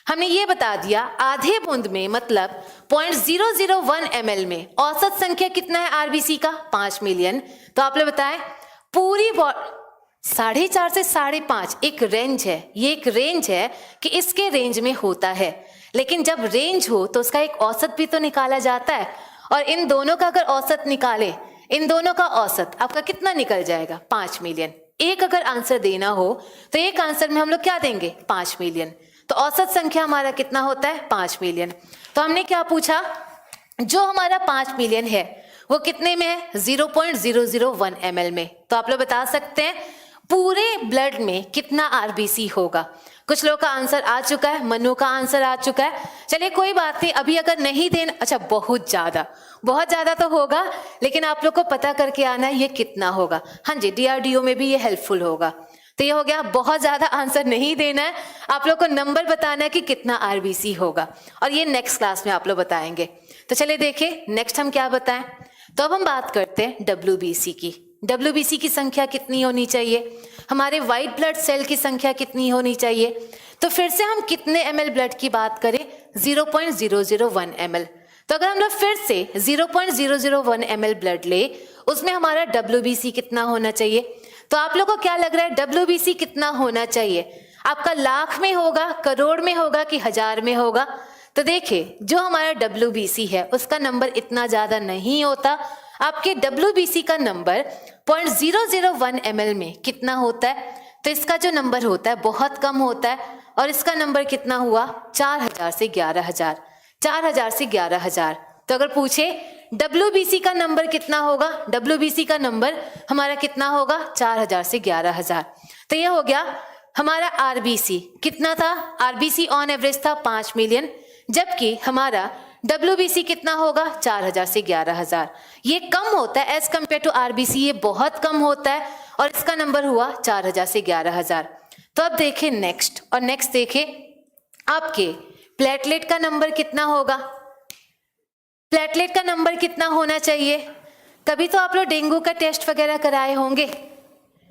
हमने ये बता दिया, आधे बूंद में मतलब 0.001 ml में औसत संख्या कितना है आरबीसी का? 5 मिलियन। तो आप लोग बताएं, पूरी 4.5 से 5.5 एक रेंज है, ये एक रेंज है कि इसके रेंज में होता है, लेकिन जब रेंज हो तो उसका एक औसत भी तो निकाला जाता है, और इन दोनों का अगर औसत निकाले, इन दोनों का औसत आपका कितना निकल जाएगा? 5 मिलियन। एक अगर आंसर देना हो तो एक आंसर में हम लोग क्या देंगे? 5 मिलियन। तो औसत संख्या हमारा कितना होता है? 5 मिलियन। तो हमने क्या पूछा? जो हमारा 5 मिलियन है वो कितने में है? 0.001 ml में। तो आप लोग बता सकते हैं पूरे ब्लड में कितना आरबीसी होगा? कुछ लोगों का आंसर आ चुका है, मनु का आंसर आ चुका है। चलिए कोई बात नहीं, अभी अगर नहीं देना, अच्छा बहुत ज्यादा तो होगा, लेकिन आप लोग को पता करके आना है ये कितना होगा। हाँ जी, डीआरडीओ में भी ये हेल्पफुल होगा। तो ये हो गया, बहुत ज्यादा आंसर नहीं देना है, आप लोग को नंबर बताना है कि कितना आरबीसी होगा, और ये नेक्स्ट क्लास में आप लोग बताएंगे। तो चलिए देखिए नेक्स्ट हम क्या बताएं। तो अब हम बात करते हैं डब्ल्यूबीसी की। डब्ल्यूबीसी की संख्या कितनी होनी चाहिए? हमारे व्हाइट ब्लड सेल की संख्या कितनी होनी चाहिए? तो फिर से हम कितने ml ब्लड की बात करें? 0.001 ml। तो अगर हम लोग फिर से 0.001 ml ब्लड ले, उसमें हमारा डब्ल्यूबीसी कितना होना चाहिए? तो आप लोगों को क्या लग रहा है डब्ल्यूबीसी कितना होना चाहिए? आपका लाख में होगा, करोड़ में होगा कि हजार में होगा? तो देखिए, जो हमारा डब्ल्यूबीसी है उसका नंबर इतना ज्यादा नहीं होता। आपके डब्ल्यूबीसी का नंबर 0.001 ml में कितना होता है? तो इसका जो नंबर होता है बहुत कम होता है, और इसका नंबर कितना हुआ? 4000 से 11000। 4000 से 11000। तो अगर पूछे डब्ल्यूबीसी का नंबर कितना होगा? डब्ल्यूबीसी का नंबर हमारा कितना होगा? 4000 से 11000। तो ये हो गया हमारा आरबीसी। कितना था? आरबीसी ऑन एवरेज था 5 मिलियन, जबकि हमारा डब्ल्यूबीसी कितना होगा? 4000 से 11000। ये कम होता है एज कम्पेयर टू आरबीसी, ये बहुत कम होता है, और इसका नंबर हुआ 4000 से 11000। तो अब देखें नेक्स्ट, और नेक्स्ट देखें आपके प्लेटलेट का नंबर कितना होगा? प्लेटलेट का नंबर कितना होना चाहिए? कभी तो आप लोग डेंगू का टेस्ट वगैरह कराए होंगे,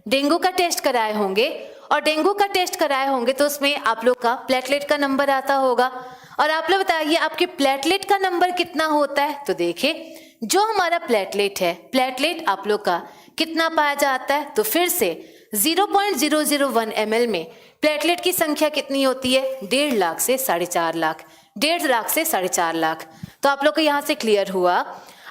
डेंगू का टेस्ट कराए होंगे, और डेंगू का टेस्ट कराए होंगे तो उसमें आप लोग का प्लेटलेट का नंबर आता होगा। और आप लोग बताइए आपके प्लेटलेट का नंबर कितना होता है? तो देखिए, जो हमारा प्लेटलेट है, प्लेटलेट आप लोग का कितना पाया जाता है? तो फिर से 0.001 ml में प्लेटलेट की संख्या कितनी होती है? 1.5 लाख से 4.5 लाख। 1.5 लाख से 4.5 लाख। तो आप लोग को यहाँ से क्लियर हुआ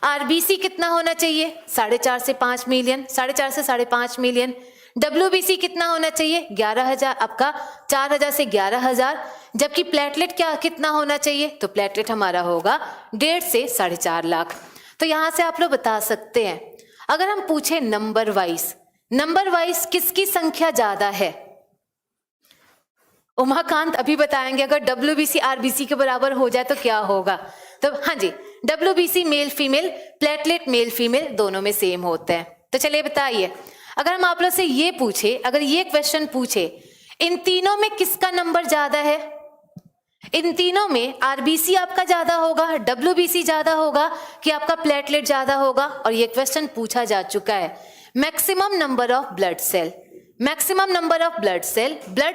आरबीसी कितना होना चाहिए? 4.5 से 5 मिलियन, 4.5 से 5.5 मिलियन। डब्ल्यूबीसी कितना होना चाहिए? 11000, आपका 4000 से 11000, जबकि प्लेटलेट क्या कितना होना चाहिए? तो प्लेटलेट हमारा होगा 1.5 से 4.5 लाख। तो यहाँ से आप लोग बता सकते हैं, अगर हम पूछे नंबर वाइज किसकी संख्या ज्यादा है? उमाकांत अभी बताएंगे अगर डब्ल्यूबीसी आरबीसी के बराबर हो जाए तो क्या होगा। तो हाँ जी, WBC male female, platelet male female दोनों में सेम होते हैं। तो चलिए बताइए, अगर हम आप लोग से ये पूछे, अगर ये क्वेश्चन पूछे इन तीनों में किसका नंबर ज्यादा है? इन तीनों में आरबीसी आपका ज्यादा होगा, डब्ल्यूबीसी ज्यादा होगा, कि आपका प्लेटलेट ज्यादा होगा? और ये क्वेश्चन पूछा जा चुका है। Maximum number of blood cell, maximum number of blood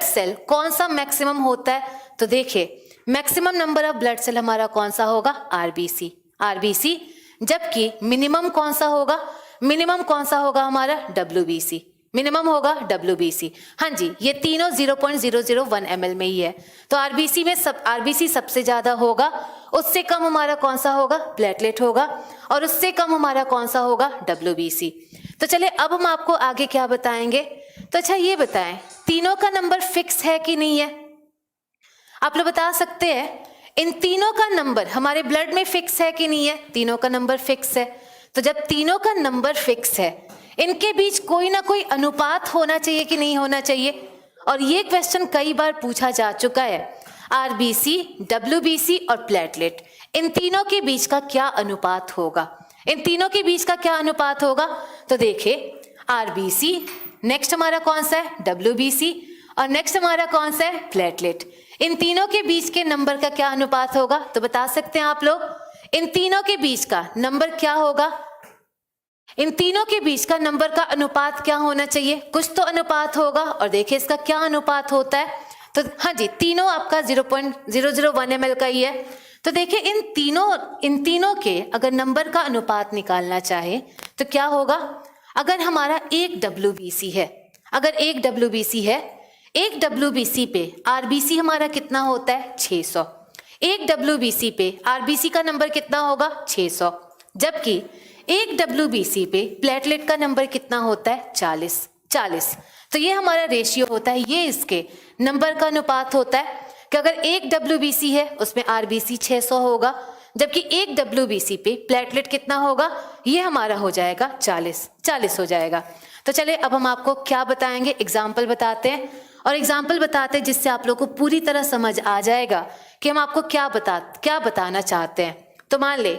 cell कौन सा मैक्सिमम होता है? तो देखिए, maximum number of blood cell हमारा कौन सा होगा? आरबीसी। जबकि मिनिमम कौन सा होगा? मिनिमम कौन सा होगा हमारा? डब्ल्यूबीसी। मिनिमम होगा डब्ल्यूबीसी। हाँ जी, ये तीनों 0.001 ml में ही है। तो आरबीसी में आरबीसी सबसे ज्यादा होगा, उससे कम हमारा कौन सा होगा? प्लेटलेट होगा, और उससे कम हमारा कौन सा होगा? डब्ल्यूबीसी। तो चलिए अब हम आपको आगे क्या बताएंगे। तो अच्छा ये बताएं, तीनों का नंबर फिक्स है कि नहीं है? आप लोग बता सकते हैं इन तीनों का नंबर हमारे ब्लड में फिक्स है कि नहीं है? तीनों का नंबर फिक्स है। तो जब तीनों का नंबर फिक्स है, इनके बीच कोई ना कोई अनुपात होना चाहिए कि नहीं होना चाहिए? और ये क्वेश्चन कई बार पूछा जा चुका है। आरबीसी, डब्ल्यूबीसी और प्लेटलेट, इन तीनों के बीच का क्या अनुपात होगा? इन तीनों के बीच का क्या अनुपात होगा? तो देखिए, आरबीसी, नेक्स्ट हमारा कौन सा है? डब्ल्यूबीसी, और नेक्स्ट हमारा कौन सा है? प्लेटलेट। इन तीनों के बीच के नंबर का क्या अनुपात होगा? तो बता सकते हैं आप लोग, इन तीनों के बीच का नंबर क्या होगा? इन तीनों के बीच का नंबर का अनुपात क्या होना चाहिए? कुछ तो अनुपात होगा, और देखिए इसका क्या अनुपात होता है। तो हाँ जी, तीनों आपका 0.001 ml का ही है। तो देखिए इन तीनों के अगर नंबर का अनुपात निकालना चाहे तो क्या होगा? अगर हमारा एक WBC है, अगर एक WBC है, एक WBC पे RBC हमारा कितना होता है? 600। एक WBC पे RBC का नंबर कितना होगा? 600। जबकि एक WBC पे प्लेटलेट का नंबर कितना होता है? 40। तो ये हमारा रेशियो होता है, ये इसके नंबर का अनुपात होता है कि अगर एक WBC है उसमें RBC 600 होगा, जबकि एक WBC पे प्लेटलेट कितना होगा? ये हमारा हो जाएगा 40 हो जाएगा। तो चलिए अब हम आपको क्या बताएंगे, एग्जाम्पल बताते हैं, और एग्जाम्पल बताते हैं जिससे आप लोग को पूरी तरह समझ आ जाएगा कि हम आपको क्या बताना चाहते हैं। तो मान ले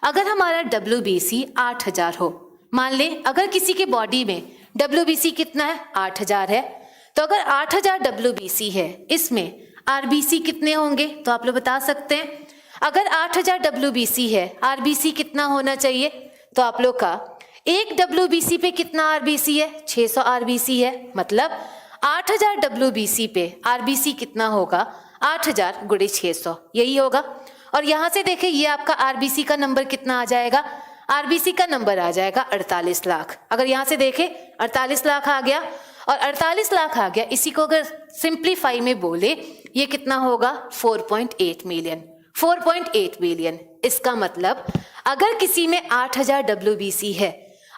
अगर हमारा WBC 8000 हो, मान ले अगर किसी के बॉडी में WBC कितना है? 8000 है। तो अगर 8000 WBC है, इसमें RBC कितने होंगे? तो आप लोग बता सकते हैं। अगर 8000 WBC है, RBC कितना होना चाहिए? तो आप लोग का एक WBC पे कितना RBC है? 600 RBC है। मतलब 8000 WBC पे RBC कितना होगा? 8000 गुणे 600, यही होगा। और यहाँ से देखिए ये आपका RBC का नंबर कितना आ जाएगा? RBC का नंबर आ जाएगा 48 लाख। अगर यहाँ से देखें 48 लाख आ गया, और 48 लाख आ गया, इसी को अगर सिंप्लीफाई में बोले ये कितना होगा? 4.8 मिलियन। 4.8 मिलियन। इसका मतलब अगर किसी में 8000 WBC है,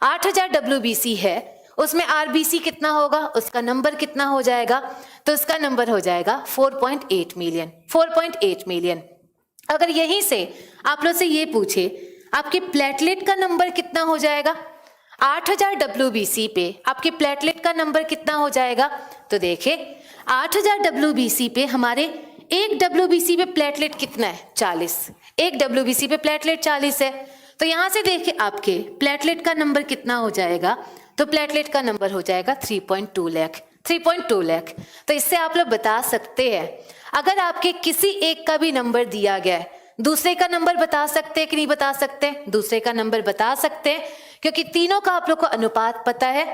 8000 WBC है, उसमें RBC कितना होगा? उसका नंबर कितना हो जाएगा? तो उसका नंबर हो जाएगा 4.8 मिलियन। 4.8 मिलियन। अगर यहीं से आप लोग से ये पूछे आपके प्लेटलेट का नंबर कितना हो जाएगा? 8000 WBC पे आपके प्लेटलेट का नंबर कितना हो जाएगा? तो देखिए 8000 WBC पे हमारे एक WBC पे प्लेटलेट कितना है? 40। एक WBC पे प्लेटलेट 40 है। तो यहाँ से देखिए आपके प्लेटलेट का नंबर कितना हो जाएगा? तो प्लेटलेट का नंबर हो जाएगा 3.2 लाख। 3.2 लाख। तो इससे आप लोग बता सकते हैं अगर आपके किसी एक का भी नंबर दिया गया है, दूसरे का नंबर बता सकते हैं कि नहीं बता सकते? दूसरे का नंबर बता सकते हैं, क्योंकि तीनों का आप लोग को अनुपात पता है।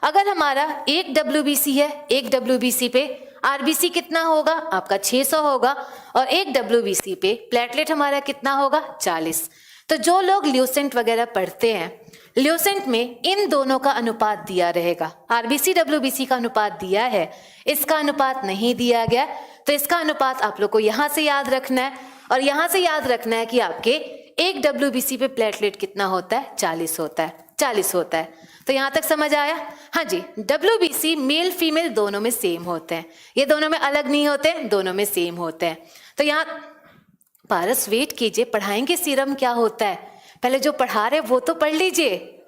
अगर हमारा एक WBC है, एक WBC पे RBC कितना होगा? आपका 600 होगा, और एक WBC पे प्लेटलेट हमारा कितना होगा? 40। तो जो लोग ल्यूसेंट वगैरह पढ़ते हैं, ल्यूसेंट में इन दोनों का अनुपात दिया रहेगा। RBC WBC का अनुपात दिया है, इसका अनुपात नहीं दिया गया, तो इसका अनुपात आप लोग को यहाँ से याद रखना है, और यहाँ से याद रखना है कि आपके एक WBC पे प्लेटलेट कितना होता है? 40 होता है। 40 होता है। तो यहाँ तक समझ आया? हाँ जी, WBC मेल फीमेल दोनों में सेम होते हैं, ये दोनों में अलग नहीं होते, दोनों में सेम होते हैं। तो यहाँ पारस वेट कीजिए, पढ़ाएंगे सीरम क्या होता है, पहले जो पढ़ा रहे वो तो पढ़ लीजिए,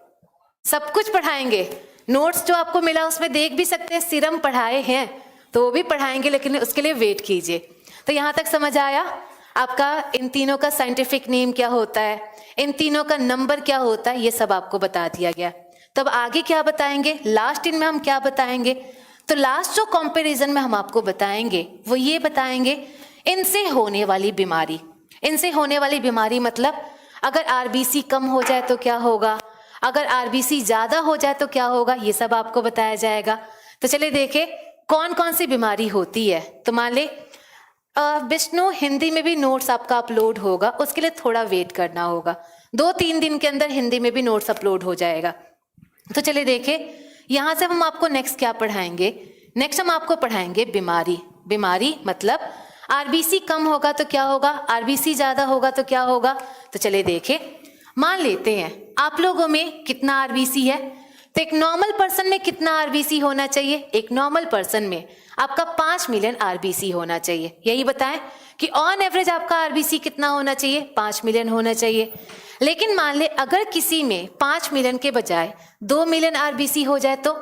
सब कुछ पढ़ाएंगे। नोट्स जो आपको मिला उसमें देख भी सकते हैं, सीरम पढ़ाए हैं तो वो भी पढ़ाएंगे, लेकिन उसके लिए वेट कीजिए। तो यहाँ तक समझ आया आपका इन तीनों का साइंटिफिक नेम क्या होता है, इन तीनों का नंबर क्या होता है, ये सब आपको बता दिया गया। तब आगे क्या बताएंगे, लास्ट इन में हम क्या बताएंगे? तो लास्ट जो कंपैरिजन में हम आपको बताएंगे वो ये बताएंगे इनसे होने वाली बीमारी। इनसे होने वाली बीमारी मतलब अगर RBC कम हो जाए तो क्या होगा, अगर RBC ज्यादा हो जाए तो क्या होगा, ये सब आपको बताया जाएगा। तो चलिए देखें कौन कौन सी बीमारी होती है। तो मान ले विष्णु हिंदी में भी नोट्स आपका अपलोड होगा, उसके लिए थोड़ा वेट करना होगा, 2-3 दिन के अंदर हिंदी में भी नोट्स अपलोड हो जाएगा। तो चलिए देखें यहाँ से हम आपको नेक्स्ट क्या पढ़ाएंगे, नेक्स्ट हम आपको पढ़ाएंगे बीमारी। बीमारी मतलब RBC कम होगा तो क्या होगा, RBC ज्यादा होगा तो क्या होगा। तो चलिए देखें, मान लेते हैं आप लोगों में कितना RBC है, तो एक नॉर्मल पर्सन में कितना RBC होना चाहिए, एक नॉर्मल पर्सन में आपका 5 मिलियन RBC होना चाहिए। यही बताएं कि ऑन एवरेज आपका RBC कितना होना चाहिए, 5 मिलियन होना चाहिए। लेकिन मान ले अगर किसी में 5 मिलियन के बजाय 2 मिलियन RBC हो जाए, तो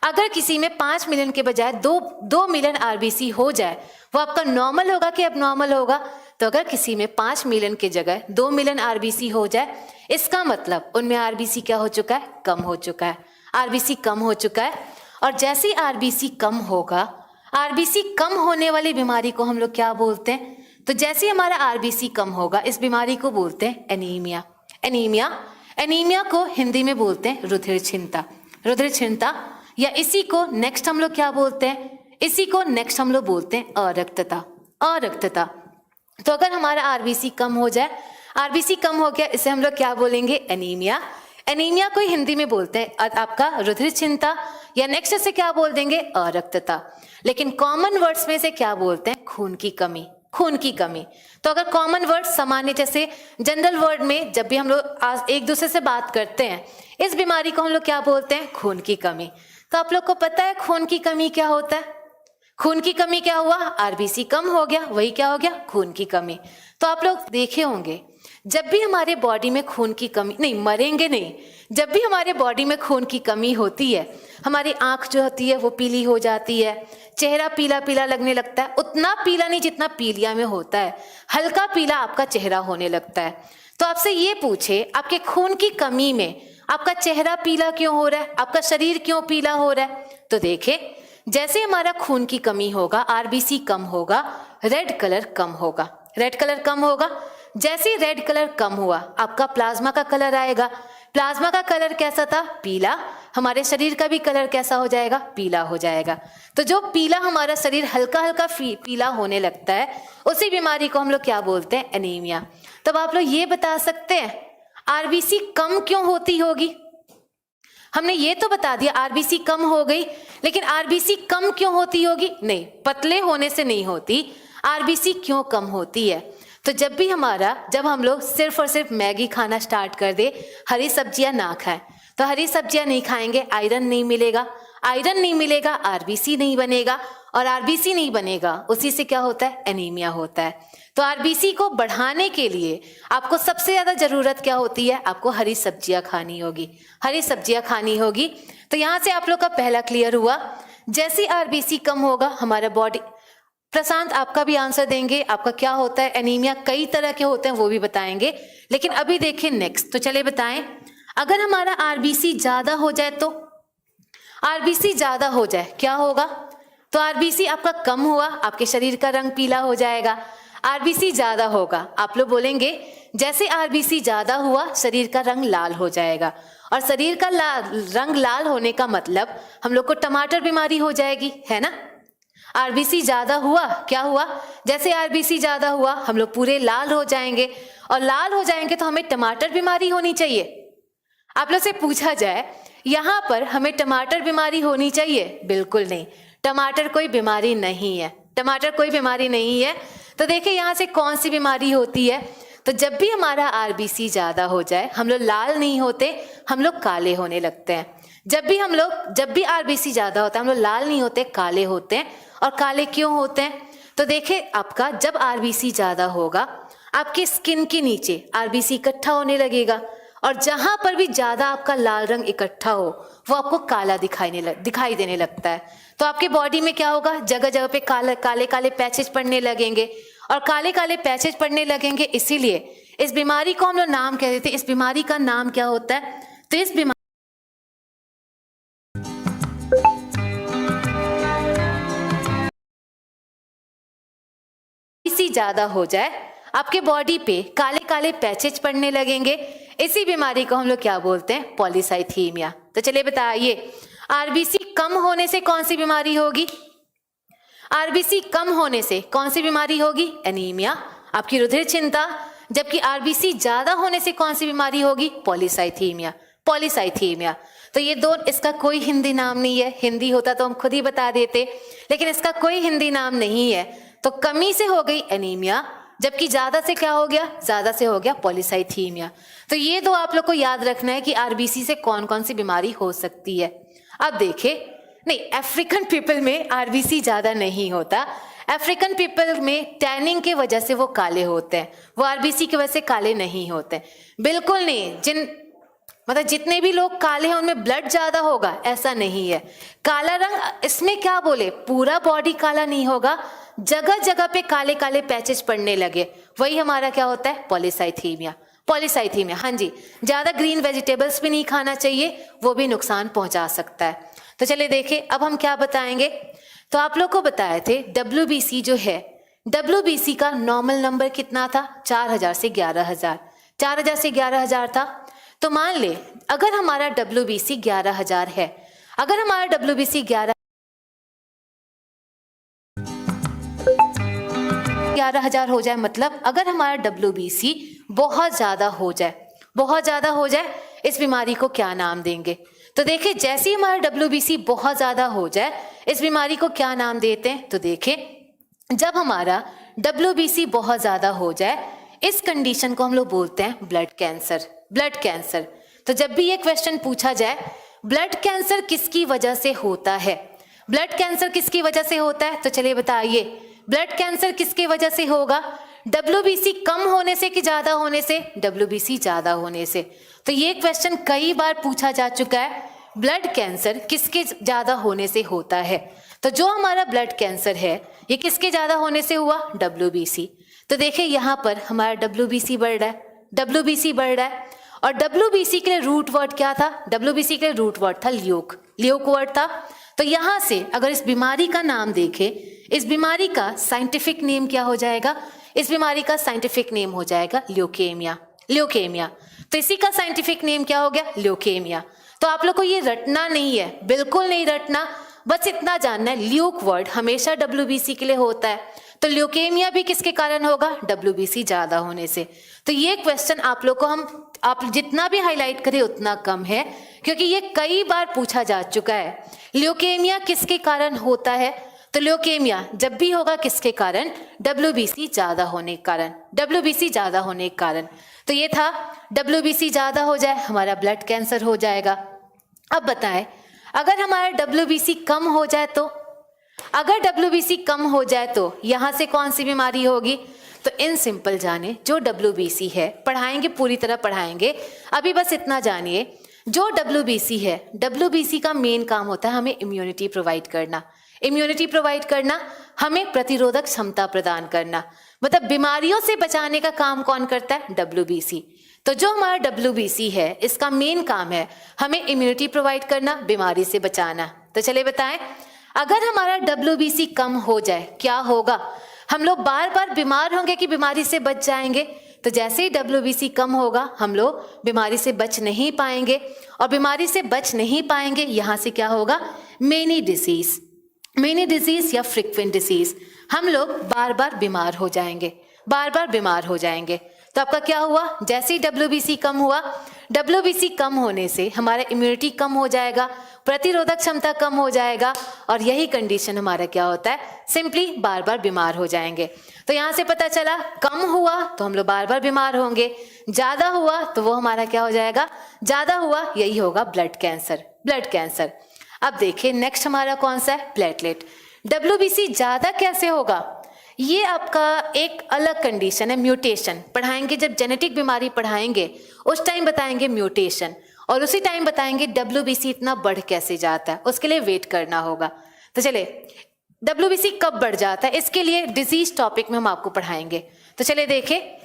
अगर किसी में 5 मिलियन के बजाय 2 मिलियन RBC हो जाए, वो आपका नॉर्मल होगा कि अब नॉर्मल होगा। तो अगर किसी में 5 मिलियन के जगह 2 मिलियन RBC हो जाए, इसका मतलब उनमें RBC क्या हो चुका है, कम हो चुका है। RBC कम हो चुका है, और जैसे RBC कम होगा, आरबीसी कम होने वाली बीमारी को हम लोग क्या बोलते हैं? तो जैसे हमारा आरबीसी कम होगा, इस बीमारी को बोलते हैं एनीमिया। एनीमिया एनीमिया को हिंदी में बोलते हैं रुधिर क्षीणता। रुधिर क्षीणता, या इसी को नेक्स्ट हम लोग क्या बोलते हैं? इसी को नेक्स्ट हम लोग बोलते हैं अरक्तता। अरक्तता। तो अगर हमारा आरबीसी कम हो जाए, आरबीसी कम हो गया, इसे हम लोग क्या बोलेंगे? एनीमिया। एनीमिया को हिंदी में बोलते हैं आपका रुधिर क्षीणता, या नेक्स्ट से क्या बोल देंगे? अरक्तता। लेकिन कॉमन वर्ड्स में से क्या बोलते हैं? खून की कमी। खून की कमी। तो अगर कॉमन वर्ड, सामान्य जैसे जनरल वर्ड में जब भी हम लोग एक दूसरे से बात करते हैं, इस बीमारी को हम लोग क्या बोलते हैं? खून की कमी। तो आप लोग को पता है खून की कमी क्या होता है? खून की कमी क्या हुआ? आरबीसी कम हो गया, वही क्या हो गया? खून की कमी। तो आप लोग देखे होंगे जब भी हमारे बॉडी में खून की कमी, नहीं मरेंगे नहीं, जब भी हमारे बॉडी में खून की कमी होती है, हमारी आंख जो होती है वो पीली हो जाती है, चेहरा पीला पीला लगने लगता है। उतना पीला नहीं जितना पीलिया में होता है, हल्का पीला आपका चेहरा होने लगता है। तो आपसे ये पूछे, आपके खून की कमी में आपका चेहरा पीला क्यों हो रहा है? आपका शरीर क्यों पीला हो रहा है? तो देखे, जैसे हमारा खून की कमी होगा, आरबीसी कम होगा, रेड कलर कम होगा। रेड कलर कम होगा, जैसे रेड कलर कम हुआ, आपका प्लाज्मा का कलर आएगा। प्लाज्मा का कलर कैसा था? पीला। हमारे शरीर का भी कलर कैसा हो जाएगा? पीला हो जाएगा। तो जो पीला हमारा शरीर हल्का हल्का पीला होने लगता है, उसी बीमारी को हम लोग क्या बोलते हैं? एनीमिया। तब आप लोग ये बता सकते हैं आरबीसी कम क्यों होती होगी? हमने ये तो बता दिया आरबीसी कम हो गई, लेकिन आरबीसी कम क्यों होती होगी? नहीं, पतले होने से नहीं होती। आरबीसी क्यों कम होती है? तो जब हम लोग सिर्फ और सिर्फ मैगी खाना स्टार्ट कर दे, हरी सब्जियां ना खाएं, तो हरी सब्जियां नहीं खाएंगे, आयरन नहीं मिलेगा। आयरन नहीं मिलेगा, आरबीसी नहीं बनेगा, और आरबीसी नहीं बनेगा, उसी से क्या होता है? एनीमिया होता है। तो आरबीसी को बढ़ाने के लिए आपको सबसे ज्यादा जरूरत क्या होती है? आपको हरी सब्जियां खानी होगी। हरी सब्जियां खानी होगी। तो यहां से आप लोग का पहला क्लियर हुआ। जैसे आरबीसी कम होगा, हमारा बॉडी, प्रशांत आपका भी आंसर देंगे, आपका क्या होता है? एनीमिया कई तरह के होते हैं, वो भी बताएंगे। लेकिन अभी देखें नेक्स्ट, तो चले बताएं, अगर हमारा आरबीसी ज्यादा हो जाए तो? आरबीसी ज्यादा हो जाए क्या होगा? तो आरबीसी आपका कम हुआ, आपके शरीर का रंग पीला हो जाएगा। आरबीसी ज्यादा होगा, आप लोग बोलेंगे जैसे आरबीसी ज्यादा हुआ, शरीर का रंग लाल हो जाएगा। और शरीर का रंग लाल होने का मतलब हम लोग को टमाटर बीमारी हो जाएगी, है ना? आरबीसी ज्यादा हुआ, क्या हुआ? जैसे आरबीसी ज्यादा हुआ, हम लोग पूरे लाल हो जाएंगे, और लाल हो जाएंगे तो हमें टमाटर बीमारी होनी चाहिए। आप लोग से पूछा जाए यहां पर हमें टमाटर बीमारी होनी चाहिए? बिल्कुल नहीं, टमाटर कोई बीमारी नहीं है। टमाटर कोई बीमारी नहीं है। तो देखिए यहां से कौन सी बीमारी होती है? तो जब भी हमारा आरबीसी ज्यादा हो जाए, हम लोग लाल नहीं होते, हम लोग काले होने लगते हैं। जब भी आरबीसी ज्यादा होता है, हम लोग लाल नहीं होते, काले होते हैं। और काले क्यों होते हैं? तो देखिए, आपका जब आरबीसी ज्यादा होगा, आपके स्किन के नीचे आरबीसी इकट्ठा होने लगेगा, और जहां पर भी ज्यादा आपका लाल रंग इकट्ठा हो, वो आपको काला दिखाई देने लगता है। तो आपके बॉडी में क्या होगा? जगह जगह पे काले काले पैचेज पड़ने लगेंगे, और काले काले पैचेज पड़ने लगेंगे। इसीलिए इस बीमारी को हम लोग नाम कह देते हैं। इस बीमारी का नाम क्या होता है? तो इस बीमारी ज्यादा हो जाए, आपके बॉडी पे काले काले पैचेज पड़ने लगेंगे। इसी बीमारी को हम लोग क्या बोलते हैं? पॉलीसाइथीमिया। तो चलिए बताइए, आरबीसी कम होने से कौन सी बीमारी होगी? आरबीसी कम होने से कौन सी बीमारी होगी? एनीमिया, आपकी रुधिर क्षीणता। जबकि आरबीसी ज्यादा होने से कौन सी बीमारी होगी? पॉलीसाइथीमिया। पॉलीसाइथीमिया। तो ये दो, इसका कोई हिंदी नाम नहीं है। हिंदी होता तो हम खुद ही बता देते, लेकिन इसका कोई हिंदी नाम नहीं है। तो कमी से हो गई एनीमिया, जबकि ज्यादा से क्या हो गया? ज्यादा से हो गया पॉलीसाइथीमिया। तो ये दो आप लोग को याद रखना है कि आरबीसी से कौन कौन सी बीमारी हो सकती है। अब देखे, नहीं, अफ्रीकन पीपल में आरबीसी ज्यादा नहीं होता। अफ्रीकन पीपल में टैनिंग की वजह से वो काले होते हैं, वो आरबीसी की वजह से काले नहीं होते, बिल्कुल नहीं। जितने भी लोग काले हैं उनमें ब्लड ज्यादा होगा, ऐसा नहीं है। काला रंग इसमें क्या बोले, पूरा बॉडी काला नहीं होगा, जगह जगह पे काले काले पैचेज पड़ने लगे, वही हमारा क्या होता है? पॉलीसाइथीमिया। पॉलीसाइथीमिया, हाँ जी। ज्यादा ग्रीन वेजिटेबल्स भी नहीं खाना चाहिए, वो भी नुकसान पहुंचा सकता है। तो चलिए देखिए, अब हम क्या बताएंगे। तो आप लोग को बताए थे WBC जो है, WBC का नॉर्मल नंबर कितना था? 4000 से 11000, 4000 से 11000 था। तो मान ले अगर हमारा WBC 11000 है, अगर हमारा WBC 11000 हो जाए, मतलब अगर हमारा WBC बहुत ज्यादा हो जाए, बहुत ज्यादा हो जाए, इस बीमारी को क्या नाम देंगे? तो देखिए जैसे ही हमारा WBC बहुत ज्यादा हो जाए, इस बीमारी को क्या नाम देते हैं? तो देखिए जब हमारा WBC बहुत ज्यादा हो जाए, इस कंडीशन को हम लोग बोलते हैं ब्लड कैंसर। Blood cancer. तो जब भी ये क्वेश्चन पूछा जाए ब्लड कैंसर किसकी वजह से होता है, ब्लड कैंसर किसकी वजह से होता है, तो चलिए बताइए ब्लड कैंसर किसकी वजह से होगा? WBC कम होने से कि ज्यादा होने से? WBC ज्यादा होने से। तो ये क्वेश्चन कई बार पूछा जा चुका है, ब्लड कैंसर किसके ज्यादा होने से होता है। तो जो हमारा ब्लड कैंसर है ये किसके ज्यादा होने से हुआ? WBC। तो देखिए यहाँ पर हमारा WBC बढ़ रहा है, WBC बढ़ रहा है, और WBC के लिए रूट वर्ड क्या था? WBC के लिए रूट वर्ड था ल्यूक, ल्यूक वर्ड था। तो यहाँ से अगर इस बीमारी का नाम देखें, इस बीमारी का साइंटिफिक नेम क्या हो जाएगा? इस बीमारी का साइंटिफिक नेम हो जाएगा ल्यूकेमिया, ल्यूकेमिया। तो इसी का साइंटिफिक नेम क्या हो गया? ल्यूकेमिया। तो आप लोग को ये रटना नहीं है, बिल्कुल नहीं रटना, बस इतना जानना है ल्यूक वर्ड हमेशा WBC के लिए होता है। तो ल्यूकेमिया भी किसके कारण होगा? WBC ज्यादा होने से। तो ये क्वेश्चन आप लोग को आप जितना भी हाईलाइट करें उतना कम है, क्योंकि ये कई बार पूछा जा चुका है। ल्यूकेमिया किसके कारण होता है? तो ल्यूकेमिया जब भी होगा किसके कारण? WBC ज्यादा होने के कारण, WBC ज्यादा होने के कारण। तो ये था WBC ज्यादा हो जाए हमारा ब्लड कैंसर हो जाएगा। अब बताएं अगर हमारा WBC कम हो जाए तो, अगर WBC कम हो जाए तो यहां से कौन सी बीमारी होगी? तो इन सिंपल जाने जो WBC है, पढ़ाएंगे पूरी तरह पढ़ाएंगे, अभी बस इतना जानिए जो WBC है, WBC का मेन काम होता है हमें इम्यूनिटी प्रोवाइड करना, इम्यूनिटी प्रोवाइड करना, हमें प्रतिरोधक क्षमता प्रदान करना, मतलब बीमारियों से बचाने का काम कौन करता है? WBC। तो जो हमारा WBC है इसका मेन काम है हमें इम्यूनिटी प्रोवाइड करना, बीमारी से बचाना। तो चलिए बताएं अगर हमारा WBC कम हो जाए क्या होगा? हम लोग बार बार बीमार होंगे कि बीमारी से बच जाएंगे? तो जैसे ही WBC कम होगा हम लोग बीमारी से बच नहीं पाएंगे, और बीमारी से बच नहीं पाएंगे यहां से क्या होगा? मेनी डिजीज, मेनी डिजीज या फ्रीक्वेंट डिजीज, हम लोग बार बार बीमार हो जाएंगे, बार बार बीमार हो जाएंगे। तो आपका क्या हुआ? जैसे ही WBC कम हुआ, WBC कम होने से हमारा इम्यूनिटी कम हो जाएगा, प्रतिरोधक क्षमता कम हो जाएगा, और यही कंडीशन हमारा क्या होता है? सिंपली बार बार बीमार हो जाएंगे। तो यहाँ से पता चला कम हुआ तो हम लोग बार बार बीमार होंगे, ज्यादा हुआ तो वो हमारा क्या हो जाएगा? ज्यादा हुआ, यही होगा ब्लड कैंसर, ब्लड कैंसर। अब देखिए नेक्स्ट हमारा कौन सा है? प्लेटलेट। WBC ज्यादा कैसे होगा? ये आपका एक अलग कंडीशन है, म्यूटेशन पढ़ाएंगे, जब जेनेटिक बीमारी पढ़ाएंगे उस टाइम बताएंगे म्यूटेशन, और उसी टाइम बताएंगे WBC इतना बढ़ कैसे जाता है, उसके लिए वेट करना होगा। तो चलिए WBC कब बढ़ जाता है इसके लिए डिजीज टॉपिक में हम आपको पढ़ाएंगे। तो चलिए देखें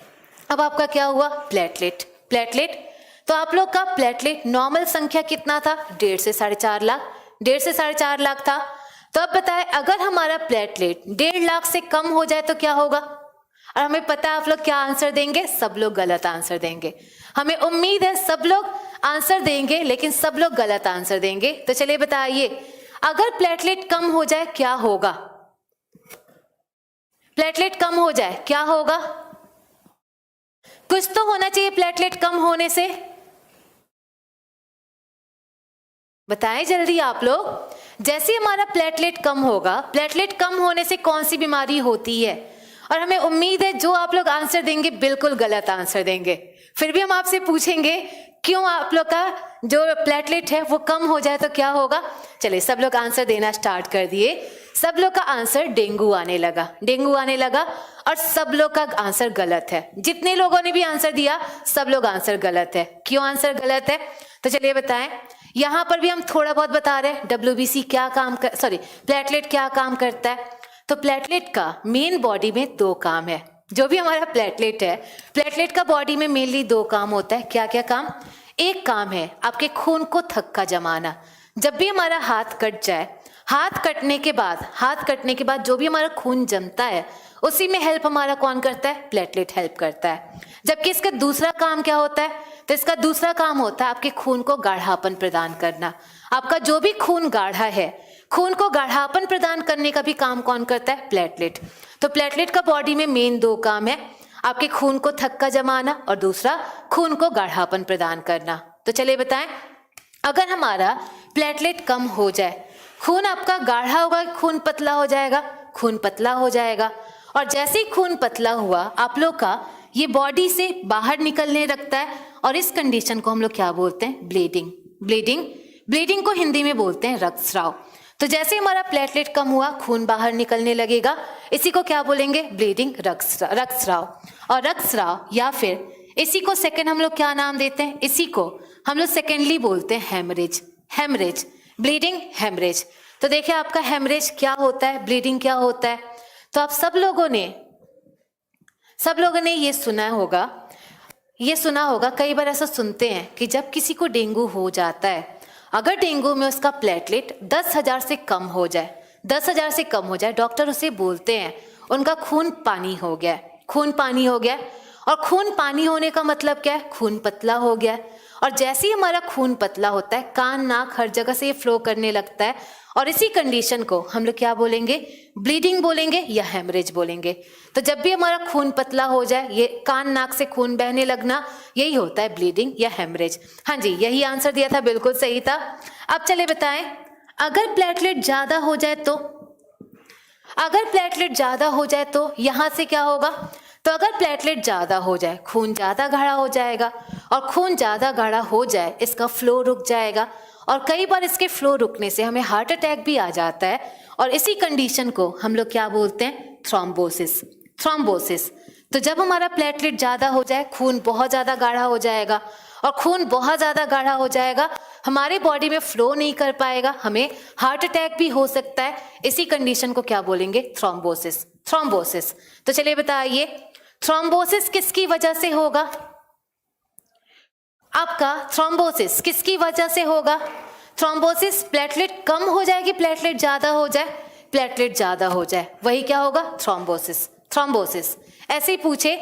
अब आपका क्या हुआ? प्लेटलेट। प्लेटलेट तो आप लोग का प्लेटलेट नॉर्मल संख्या कितना था? 1.5 से 4.5 लाख, 1.5 से 4.5 लाख था। तो अब बताएं अगर हमारा प्लेटलेट 1.5 लाख से कम हो जाए तो क्या होगा? और हमें पता है आप लोग क्या आंसर देंगे? सब लोग गलत आंसर देंगे। हमें उम्मीद है सब लोग आंसर देंगे, लेकिन सब लोग गलत आंसर देंगे। तो चलिए बताइए अगर प्लेटलेट कम हो जाए क्या होगा? प्लेटलेट कम हो जाए क्या होगा? कुछ तो होना चाहिए प्लेटलेट कम होने से, बताएं जल्दी आप लोग। जैसे हमारा प्लेटलेट कम होगा, प्लेटलेट कम होने से कौन सी बीमारी होती है? और हमें उम्मीद है जो आप लोग आंसर देंगे बिल्कुल गलत आंसर देंगे। फिर भी हम आपसे पूछेंगे क्यों आप लोग का जो प्लेटलेट है वो कम हो जाए तो क्या होगा? चलिए सब लोग आंसर देना स्टार्ट कर दिए। सब लोग का आंसर डेंगू आने लगा, डेंगू आने लगा, और सब लोग का आंसर गलत है। जितने लोगों ने भी आंसर दिया सब लोग आंसर गलत है। क्यों आंसर गलत है? तो चलिए बताएं। यहां पर भी हम थोड़ा बहुत बता रहे हैं WBC क्या काम कर, सॉरी प्लेटलेट क्या काम करता है। तो प्लेटलेट का मेन बॉडी में 2 काम है। जो भी हमारा प्लेटलेट है, प्लेटलेट का बॉडी में मेनली 2 काम होता है। क्या क्या काम? एक काम है आपके खून को थक्का जमाना, जब भी हमारा हाथ कट जाए, हाथ कटने के बाद जो भी हमारा खून जमता है उसी में हेल्प हमारा कौन करता है? प्लेटलेट हेल्प करता है। जबकि इसका दूसरा काम क्या होता है? तो इसका दूसरा काम होता है आपके खून को गाढ़ापन प्रदान करना। आपका जो भी खून गाढ़ा है, खून को गाढ़ापन प्रदान करने का भी काम कौन करता है? प्लेटलेट। तो प्लेटलेट का बॉडी में मेन दो काम है, आपके खून को थक्का जमाना और दूसरा खून को गाढ़ापन प्रदान करना। तो चलिए बताएं, अगर हमारा प्लेटलेट कम हो जाए, खून आपका गाढ़ा होगा, खून पतला हो जाएगा, खून पतला हो जाएगा। और जैसे ही खून पतला हुआ, आप लोग का ये बॉडी से बाहर निकलने लगता है और इस कंडीशन को हम लोग क्या बोलते हैं? ब्लीडिंग। ब्लीडिंग को हिंदी में बोलते हैं रक्तस्राव। तो जैसे हमारा प्लेटलेट कम हुआ, खून बाहर निकलने लगेगा, इसी को क्या बोलेंगे? ब्लीडिंग, रक्तस्राव। और रक्तस्राव या फिर इसी को सेकंड हम लोग क्या नाम देते हैं? इसी को हम लोग सेकेंडली बोलते हैं हेमरेज, ब्लीडिंग, हेमरेज। तो देखिए आपका हेमरेज क्या होता है, ब्लीडिंग क्या होता है। तो आप सब लोगों ने ये सुना होगा, कई बार ऐसा सुनते हैं कि जब किसी को डेंगू हो जाता है, अगर डेंगू में उसका प्लेटलेट 10,000 से कम हो जाए, डॉक्टर उसे बोलते हैं उनका खून पानी हो गया। और खून पानी होने का मतलब क्या है? खून पतला हो गया। और जैसे ही हमारा खून पतला होता है, कान नाक हर जगह से ये फ्लो करने लगता है और इसी कंडीशन को हम लोग क्या बोलेंगे? ब्लीडिंग बोलेंगे या हेमरेज बोलेंगे। तो जब भी हमारा खून पतला हो जाए, ये कान नाक से खून बहने लगना, यही होता है ब्लीडिंग या हेमरेज। हाँ जी, यही आंसर दिया था, बिल्कुल सही था। अब चले बताएं, अगर प्लेटलेट ज्यादा हो जाए तो यहां से क्या होगा? तो अगर प्लेटलेट ज्यादा हो जाए, खून ज्यादा गाढ़ा हो जाएगा, और खून ज्यादा गाढ़ा हो जाए, इसका फ्लो रुक जाएगा और कई बार इसके फ्लो रुकने से हमें हार्ट अटैक भी आ जाता है। और इसी कंडीशन को हम लोग क्या बोलते हैं? थ्रोम्बोसिस। तो जब हमारा प्लेटलेट ज्यादा हो जाए, खून बहुत ज्यादा गाढ़ा हो जाएगा, और खून बहुत ज्यादा गाढ़ा हो जाएगा, हमारे बॉडी में फ्लो नहीं कर पाएगा, हमें हार्ट अटैक भी हो सकता है। इसी कंडीशन को क्या बोलेंगे? थ्रोम्बोसिस। तो चलिए बताइए, थ्रोम्बोसिस किसकी वजह से होगा? आपका थ्रोम्बोसिस किसकी वजह से होगा? थ्रोम्बोसिस प्लेटलेट कम हो जाए कि प्लेटलेट ज्यादा हो जाए? प्लेटलेट ज्यादा हो जाए, वही क्या होगा? थ्रोम्बोसिस। ऐसे ही पूछे,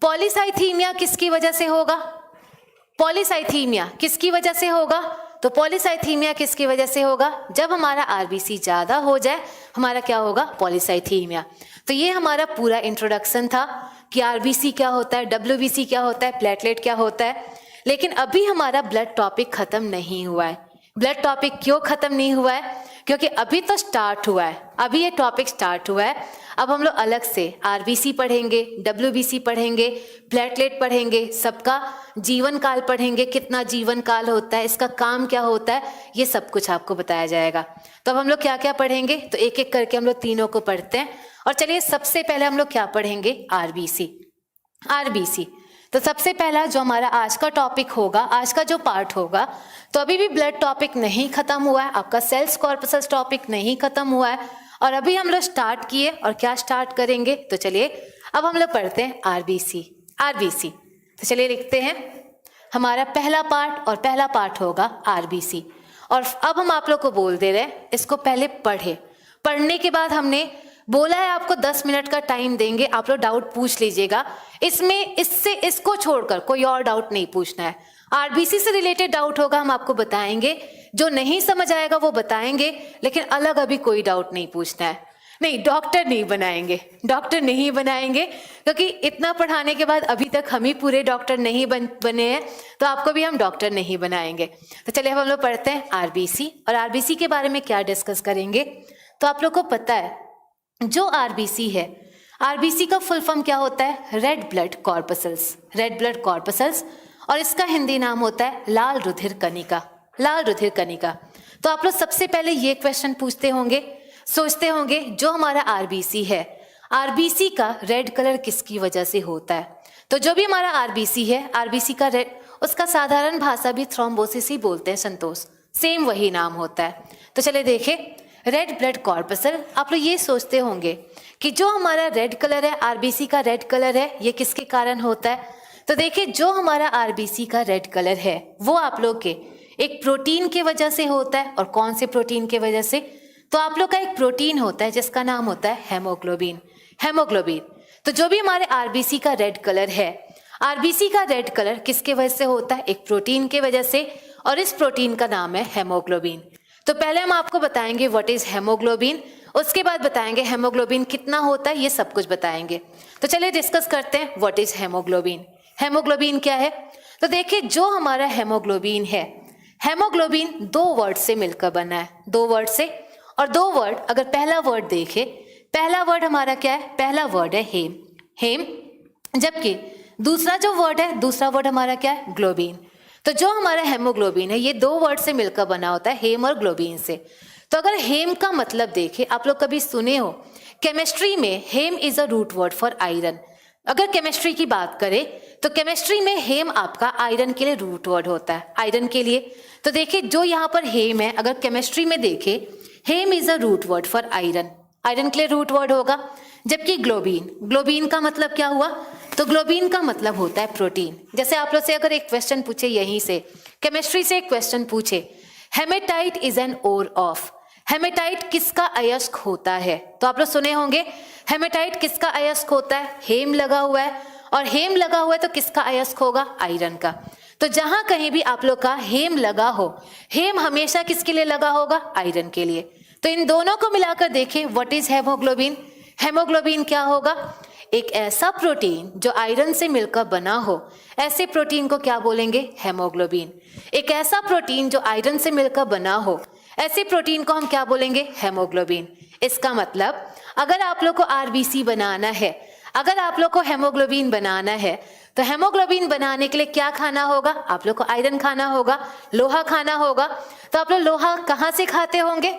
पॉलीसाइथीमिया किसकी वजह से होगा? पॉलीसाइथीमिया किसकी वजह से होगा? तो पॉलीसाइथीमिया किसकी वजह से होगा? जब हमारा आरबीसी ज्यादा हो जाए, हमारा क्या होगा? पॉलीसाइथीमिया। तो ये हमारा पूरा इंट्रोडक्शन था कि आरबीसी क्या होता है, डब्ल्यूबीसी क्या होता है, प्लेटलेट क्या होता है। लेकिन अभी हमारा ब्लड टॉपिक खत्म नहीं हुआ है। ब्लड टॉपिक क्यों खत्म नहीं हुआ है? क्योंकि अभी तो स्टार्ट हुआ है, अभी ये टॉपिक स्टार्ट हुआ है। अब हम लोग अलग से आरबीसी पढ़ेंगे, डब्ल्यूबीसी पढ़ेंगे, प्लेटलेट पढ़ेंगे, सबका जीवन काल पढ़ेंगे, कितना जीवन काल होता है, इसका काम क्या होता है, ये सब कुछ आपको बताया जाएगा। तो अब हम लोग क्या क्या पढ़ेंगे, तो एक एक करके हम लोग तीनों को पढ़ते हैं। और चलिए सबसे पहले हम लोग क्या पढ़ेंगे? आरबीसी। तो सबसे पहला जो हमारा आज का टॉपिक होगा, आज का जो पार्ट होगा, तो अभी भी ब्लड टॉपिक नहीं खत्म हुआ है, आपका सेल्स कॉर्पसल्स टॉपिक नहीं खत्म हुआ है, और अभी हम लोग स्टार्ट किए और क्या स्टार्ट करेंगे। तो चलिए अब हम लोग पढ़ते हैं आरबीसी। तो चलिए लिखते हैं हमारा पहला पार्ट, और पहला पार्ट होगा आरबीसी। और अब हम आप लोग को बोल दे रहे हैं, इसको पहले पढ़ने के बाद हमने बोला है आपको 10 मिनट का टाइम देंगे, आप लोग डाउट पूछ लीजिएगा। इसको छोड़कर कोई और डाउट नहीं पूछना है। आरबीसी से रिलेटेड डाउट होगा हम आपको बताएंगे, जो नहीं समझ आएगा वो बताएंगे, लेकिन अलग अभी कोई डाउट नहीं पूछना है। नहीं, डॉक्टर नहीं बनाएंगे, क्योंकि इतना पढ़ाने के बाद अभी तक हम ही पूरे डॉक्टर नहीं बने हैं, तो आपको भी हम डॉक्टर नहीं बनाएंगे। तो चलिए हम लोग पढ़ते हैं आरबीसी। और आरबीसी के बारे में क्या डिस्कस करेंगे, तो आप लोग को पता है जो आरबीसी है, आरबीसी का फुल फॉर्म क्या होता है? रेड ब्लड कॉर्पसल्स, और इसका हिंदी नाम होता है लाल रुधिर कणिका। तो आप लोग सबसे पहले ये क्वेश्चन सोचते होंगे, जो हमारा आरबीसी है, आरबीसी का रेड कलर किसकी वजह से होता है? तो जो भी हमारा आरबीसी है, आरबीसी का रेड, उसका साधारण भाषा भी थ्रोम्बोसिस ही बोलते हैं, संतोष, सेम वही नाम होता है। तो चलिए देखें, रेड ब्लड कॉर्पसल, आप लोग ये सोचते होंगे कि जो हमारा रेड कलर है, आरबीसी का रेड कलर है, ये किसके कारण होता है? तो देखिए, जो हमारा आरबीसी का रेड कलर है वो आप लोग के एक प्रोटीन की वजह से होता है। और कौन से प्रोटीन की वजह से? तो आप लोग का एक प्रोटीन होता है जिसका नाम होता है हेमोग्लोबिन। हेमोग्लोबिन। तो जो भी हमारे आरबीसी का रेड कलर है, आरबीसी का रेड कलर किसके वजह से होता है? एक प्रोटीन की वजह से, और इस प्रोटीन का नाम है हेमोग्लोबिन। तो पहले हम आपको बताएंगे व्हाट इज हेमोग्लोबिन, उसके बाद बताएंगे हेमोग्लोबिन कितना होता है, ये सब कुछ बताएंगे। तो चलिए डिस्कस करते हैं व्हाट इज हेमोग्लोबिन। हेमोग्लोबिन क्या है? तो देखिए जो हमारा हेमोग्लोबिन है, हेमोग्लोबिन दो वर्ड से मिलकर बना है, दो वर्ड से। और दो वर्ड, अगर पहला वर्ड देखे, पहला वर्ड हमारा क्या है? पहला वर्ड है हेम, हेम। जबकि दूसरा जो वर्ड है, दूसरा वर्ड हमारा क्या है? ग्लोबिन। तो जो हमारा हेमोग्लोबिन है ये दो वर्ड से मिलकर बना होता है, हेम और ग्लोबिन से। तो अगर हेम का मतलब देखें, आप लोग कभी सुने हो केमिस्ट्री में haem is a root word for iron. अगर केमिस्ट्री की बात करें तो केमिस्ट्री में हेम आपका आयरन के लिए रूट वर्ड होता है, आयरन के लिए। तो देखिए जो यहाँ पर हेम है, अगर केमिस्ट्री में देखें, haem is a root word for iron, iron के लिए रूट वर्ड होगा। जबकि ग्लोबिन, ग्लोबिन का मतलब क्या हुआ? तो ग्लोबिन का मतलब होता है प्रोटीन। जैसे आप लोग से अगर एक क्वेश्चन पूछे, यहीं से केमिस्ट्री से एक क्वेश्चन पूछे, haematite is an ore of, haematite किसका अयस्क होता है? तो आप लोग सुने होंगे हेमेटाइट किसका अयस्क होता है? हेम लगा हुआ है, और हेम लगा हुआ है तो किसका अयस्क होगा? आयरन का। तो जहां कहीं भी आप लोग का हेम लगा हो, हेम हमेशा किसके लिए लगा होगा? आयरन के लिए। तो इन दोनों को मिलाकर देखें व्हाट इज हेमोग्लोबिन। हेमोग्लोबिन क्या होगा? एक ऐसा प्रोटीन जो आयरन से मिलकर बना हो, ऐसे प्रोटीन को क्या बोलेंगे? हेमोग्लोबिन। एक ऐसा प्रोटीन जो आयरन से मिलकर बना हो, ऐसे प्रोटीन को हम क्या बोलेंगे? हेमोग्लोबिन। इसका मतलब अगर आप लोग को आरबीसी बनाना है, अगर आप लोग को हेमोग्लोबिन बनाना है, तो हेमोग्लोबिन बनाने के लिए क्या खाना होगा? आप लोग को आयरन खाना होगा, लोहा खाना होगा। तो आप लोग लोहा कहाँ से खाते होंगे?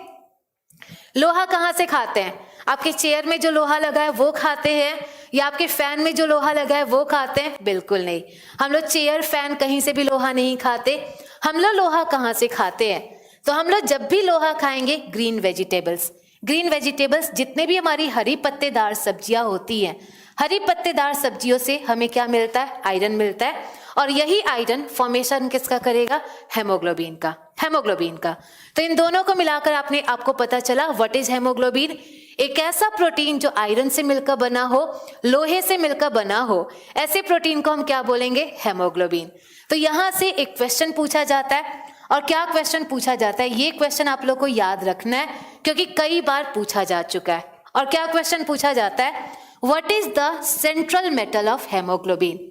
लोहा कहाँ से खाते हैं? आपके चेयर में जो लोहा लगा है वो खाते हैं, या आपके फैन में जो लोहा लगा है वो खाते हैं? बिल्कुल नहीं, हम लोग चेयर फैन कहीं से भी लोहा नहीं खाते। हम लोग लोहा कहाँ से खाते हैं? तो हम लोग जब भी लोहा खाएंगे, ग्रीन वेजिटेबल्स, ग्रीन वेजिटेबल्स, जितने भी हमारी हरी पत्तेदार सब्जियां होती हैं, हरी पत्तेदार सब्जियों से हमें क्या मिलता है? आयरन मिलता है। और यही आयरन फॉर्मेशन किसका करेगा? हेमोग्लोबिन का, हेमोग्लोबिन का। तो इन दोनों को मिलाकर आपको पता चला व्हाट इज हेमोग्लोबिन। एक ऐसा प्रोटीन जो आयरन से मिलकर बना हो, लोहे से मिलकर बना हो, ऐसे प्रोटीन को हम क्या बोलेंगे? हेमोग्लोबिन। तो यहां से एक क्वेश्चन पूछा जाता है, और क्या क्वेश्चन पूछा जाता है? ये क्वेश्चन आप लोग को याद रखना है क्योंकि कई बार पूछा जा चुका है। और क्या क्वेश्चन पूछा जाता है? What is the central metal of haemoglobin?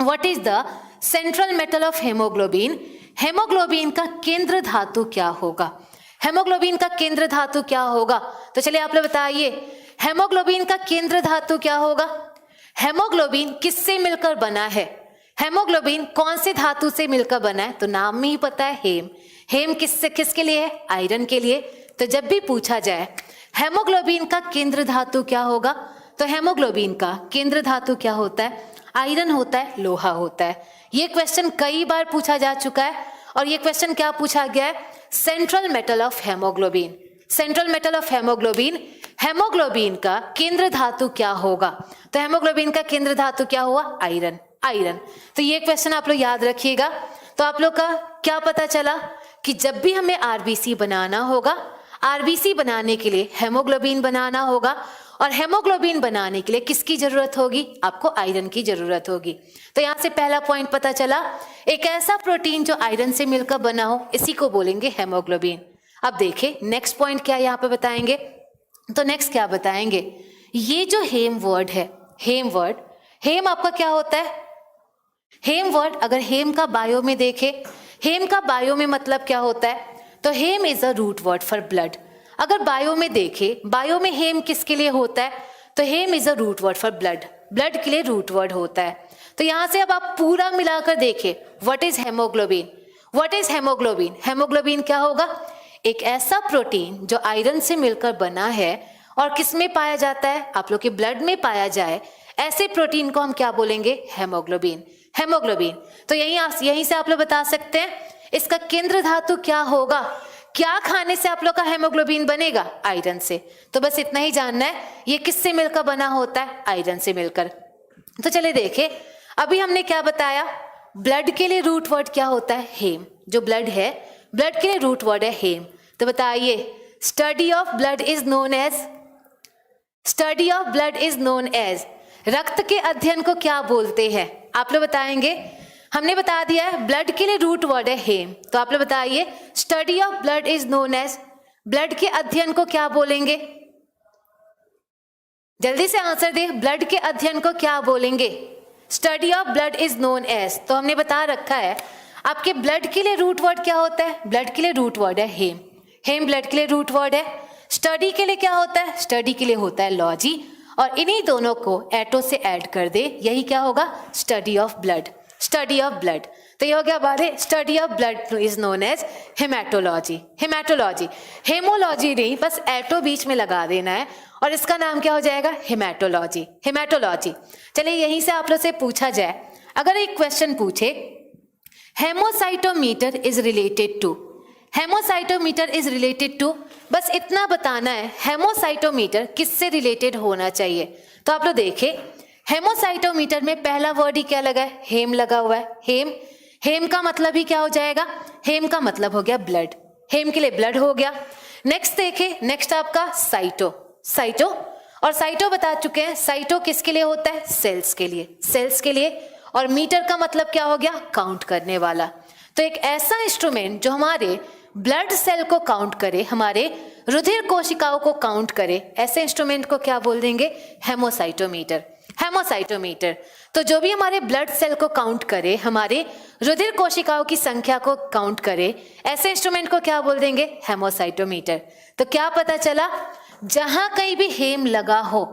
What is the central metal of haemoglobin? Haemoglobin का केंद्र धातु क्या होगा? हेमोग्लोबिन का केंद्र धातु क्या होगा? तो चलिए आप लोग बताइए, हेमोग्लोबिन का केंद्र धातु क्या होगा? हेमोग्लोबिन किससे मिलकर बना है? हेमोग्लोबिन कौन से धातु से मिलकर बना है? तो नाम में ही पता है, हेम। हेम किसके लिए है? आयरन के लिए। तो जब भी पूछा जाए हेमोग्लोबिन का केंद्र धातु क्या होगा, तो हेमोग्लोबिन का केंद्र धातु क्या होता है? आयरन होता है, लोहा होता है। ये क्वेश्चन कई बार पूछा जा चुका है। और ये क्वेश्चन क्या पूछा गया है? Central metal of haemoglobin, central metal of haemoglobin, haemoglobin का केंद्र धातु क्या होगा? तो हेमोग्लोबिन का केंद्र धातु क्या हुआ? Iron, iron. तो ये क्वेश्चन आप लोग याद रखिएगा। तो आप लोग का क्या पता चला कि जब भी हमें आरबीसी बनाना होगा, आरबीसी बनाने के लिए हेमोग्लोबिन बनाना होगा, और हेमोग्लोबिन बनाने के लिए किसकी जरूरत होगी? आपको आयरन की जरूरत होगी। तो यहां से पहला पॉइंट पता चला, एक ऐसा प्रोटीन जो आयरन से मिलकर बना हो, इसी को बोलेंगे हेमोग्लोबिन। अब देखें नेक्स्ट पॉइंट क्या यहाँ पे बताएंगे। तो नेक्स्ट क्या बताएंगे? ये जो हेम वर्ड है, हेम वर्ड, हेम आपका क्या होता है? हेम वर्ड, अगर हेम का बायो में देखें, हेम का बायो में मतलब क्या होता है? तो haem is a root word for blood. अगर बायो में देखें, बायो में हेम किसके लिए होता है? तो haem is a root word for blood, blood के लिए रूट वर्ड होता है। तो यहां से अब आप पूरा मिलाकर देखें what is haemoglobin. What is haemoglobin? Haemoglobin क्या होगा? एक ऐसा प्रोटीन जो आयरन से मिलकर बना है और किस में पाया जाता है? आप लोग के ब्लड में पाया जाए, ऐसे प्रोटीन को हम क्या बोलेंगे? Haemoglobin, haemoglobin. तो यहीं से आप लोग बता सकते हैं इसका केंद्र धातु क्या होगा? क्या खाने से आप लोग का हेमोग्लोबिन बनेगा? आयरन से। तो बस इतना ही जानना है, ये किससे मिलकर बना होता है? आयरन से मिलकर। तो चलिए देखें, अभी हमने क्या बताया? ब्लड के लिए रूट वर्ड क्या होता है? हेम। जो ब्लड है, ब्लड के लिए रूट वर्ड है हेम। तो बताइए, study of blood is known as, study of blood is known as, रक्त के अध्ययन को क्या बोलते हैं? आप लोग बताएंगे। हमने बता दिया है ब्लड के लिए रूट वर्ड है हेम, तो आप लोग बताइए study of blood is known as, blood के अध्ययन को क्या बोलेंगे? जल्दी से आंसर दे, ब्लड के अध्ययन को क्या बोलेंगे? Study of blood is known as. तो हमने बता रखा है आपके ब्लड के लिए रूट वर्ड क्या होता है? ब्लड के लिए रूट वर्ड है हेम, हेम ब्लड के लिए रूट वर्ड है। स्टडी के लिए क्या होता है? स्टडी के लिए होता है लॉजी, और इन्हीं दोनों को एटो से ऐड कर दे, यही क्या होगा? Study of blood, study of blood. तो ये हो गया हमारे study of blood is known as haematology, haematology. Haemology नहीं, बस एटो बीच में लगा देना है और इसका नाम क्या हो जाएगा? Haematology, haematology. चलिए यहीं से आप लोग से पूछा जाए, अगर एक क्वेश्चन पूछे haemocytometer is related to, haemocytometer is related to, बस इतना बताना है हेमोसाइटोमीटर किससे रिलेटेड होना चाहिए। तो आप लोग देखें, हेमोसाइटोमीटर में पहला वर्ड ही क्या लगा है? हेम लगा हुआ है, हेम। हेम का मतलब ही क्या हो जाएगा? हेम का मतलब हो गया ब्लड, हेम के लिए ब्लड हो गया। नेक्स्ट देखें, नेक्स्ट आपका साइटो, साइटो, और साइटो बता चुके हैं, साइटो किसके लिए होता है? सेल्स के लिए, सेल्स के लिए। और मीटर का मतलब क्या हो गया? काउंट करने वाला। तो एक ऐसा इंस्ट्रूमेंट जो हमारे ब्लड सेल को काउंट करे, हमारे रुधिर कोशिकाओं को काउंट करे, ऐसे इंस्ट्रूमेंट को क्या बोल देंगे? Haemocytometer, haemocytometer. तो जो भी हमारे ब्लड सेल को काउंट करे, हमारे रुधिर कोशिकाओं की संख्या को काउंट करे, ऐसे इंस्ट्रूमेंट को क्या बोल देंगे? हेमोसाइटोमीटर। तो क्या पता चला, जहां कहीं भी हेम लगा हो,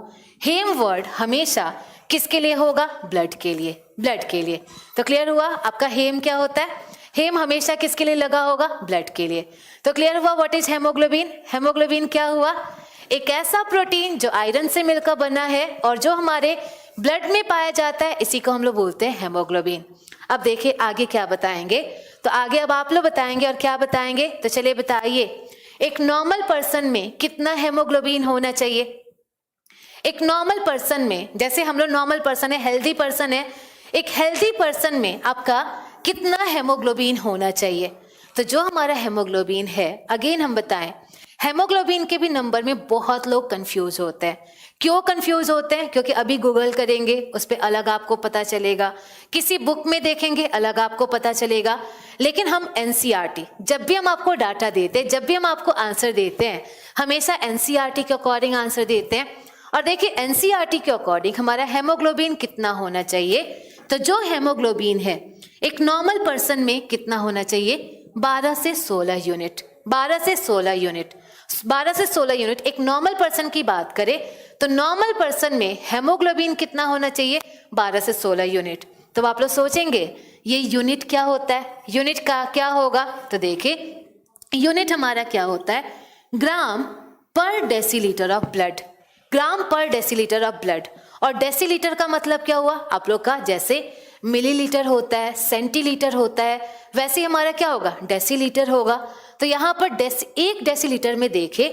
हेम वर्ड हमेशा किसके लिए होगा? ब्लड के लिए, ब्लड के लिए। तो क्लियर हुआ आपका हेम क्या होता है? हेम हमेशा किसके लिए लगा होगा? ब्लड के लिए। तो क्लियर हुआ व्हाट इज हेमोग्लोबिन? हेमोग्लोबिन क्या हुआ? एक ऐसा प्रोटीन जो आयरन से मिलकर बना है और जो हमारे ब्लड में पाया जाता है, इसी को हम लोग बोलते हैं हेमोग्लोबिन। अब देखिए आगे क्या बताएंगे, तो आगे अब आप लोग बताएंगे और क्या बताएंगे, तो चलिए बताइए, एक नॉर्मल पर्सन में कितना हेमोग्लोबिन होना चाहिए? एक नॉर्मल पर्सन में, जैसे हम लोग नॉर्मल पर्सन है, हेल्दी पर्सन है, एक हेल्दी पर्सन में आपका कितना हेमोग्लोबिन होना चाहिए? तो जो हमारा हेमोग्लोबिन है, अगेन हम बताएं, हेमोग्लोबिन के भी नंबर में बहुत लोग कंफ्यूज होते हैं। क्यों कंफ्यूज होते हैं? क्योंकि अभी गूगल करेंगे उस पर अलग आपको पता चलेगा, किसी बुक में देखेंगे अलग आपको पता चलेगा। लेकिन हम एनसीईआरटी, जब भी हम आपको डाटा देते हैं, जब भी हम आपको आंसर देते हैं, हमेशा एनसीईआरटी के अकॉर्डिंग आंसर देते हैं। और देखिए एनसीईआरटी के अकॉर्डिंग हमारा हेमोग्लोबिन कितना होना चाहिए? तो जो हेमोग्लोबिन है एक नॉर्मल पर्सन में कितना होना चाहिए? 12 से 16 यूनिट, 12 से 16 यूनिट, 12 से 16 यूनिट। एक नॉर्मल पर्सन की बात करें तो नॉर्मल पर्सन में हेमोग्लोबिन कितना होना चाहिए? 12 से 16 यूनिट। तो आप लोग सोचेंगे ये यूनिट क्या होता है, यूनिट का क्या होगा? तो देखिए यूनिट हमारा क्या होता है? ग्राम पर डेसीलीटर ऑफ ब्लड, ग्राम पर डेसीलीटर ऑफ ब्लड। और डेसीलीटर का मतलब क्या हुआ आप लोग का? जैसे मिलीलीटर होता है, सेंटीलीटर होता है, वैसे हमारा क्या होगा? डेसीलीटर होगा। तो यहाँ पर एक डेसीलीटर में देखे,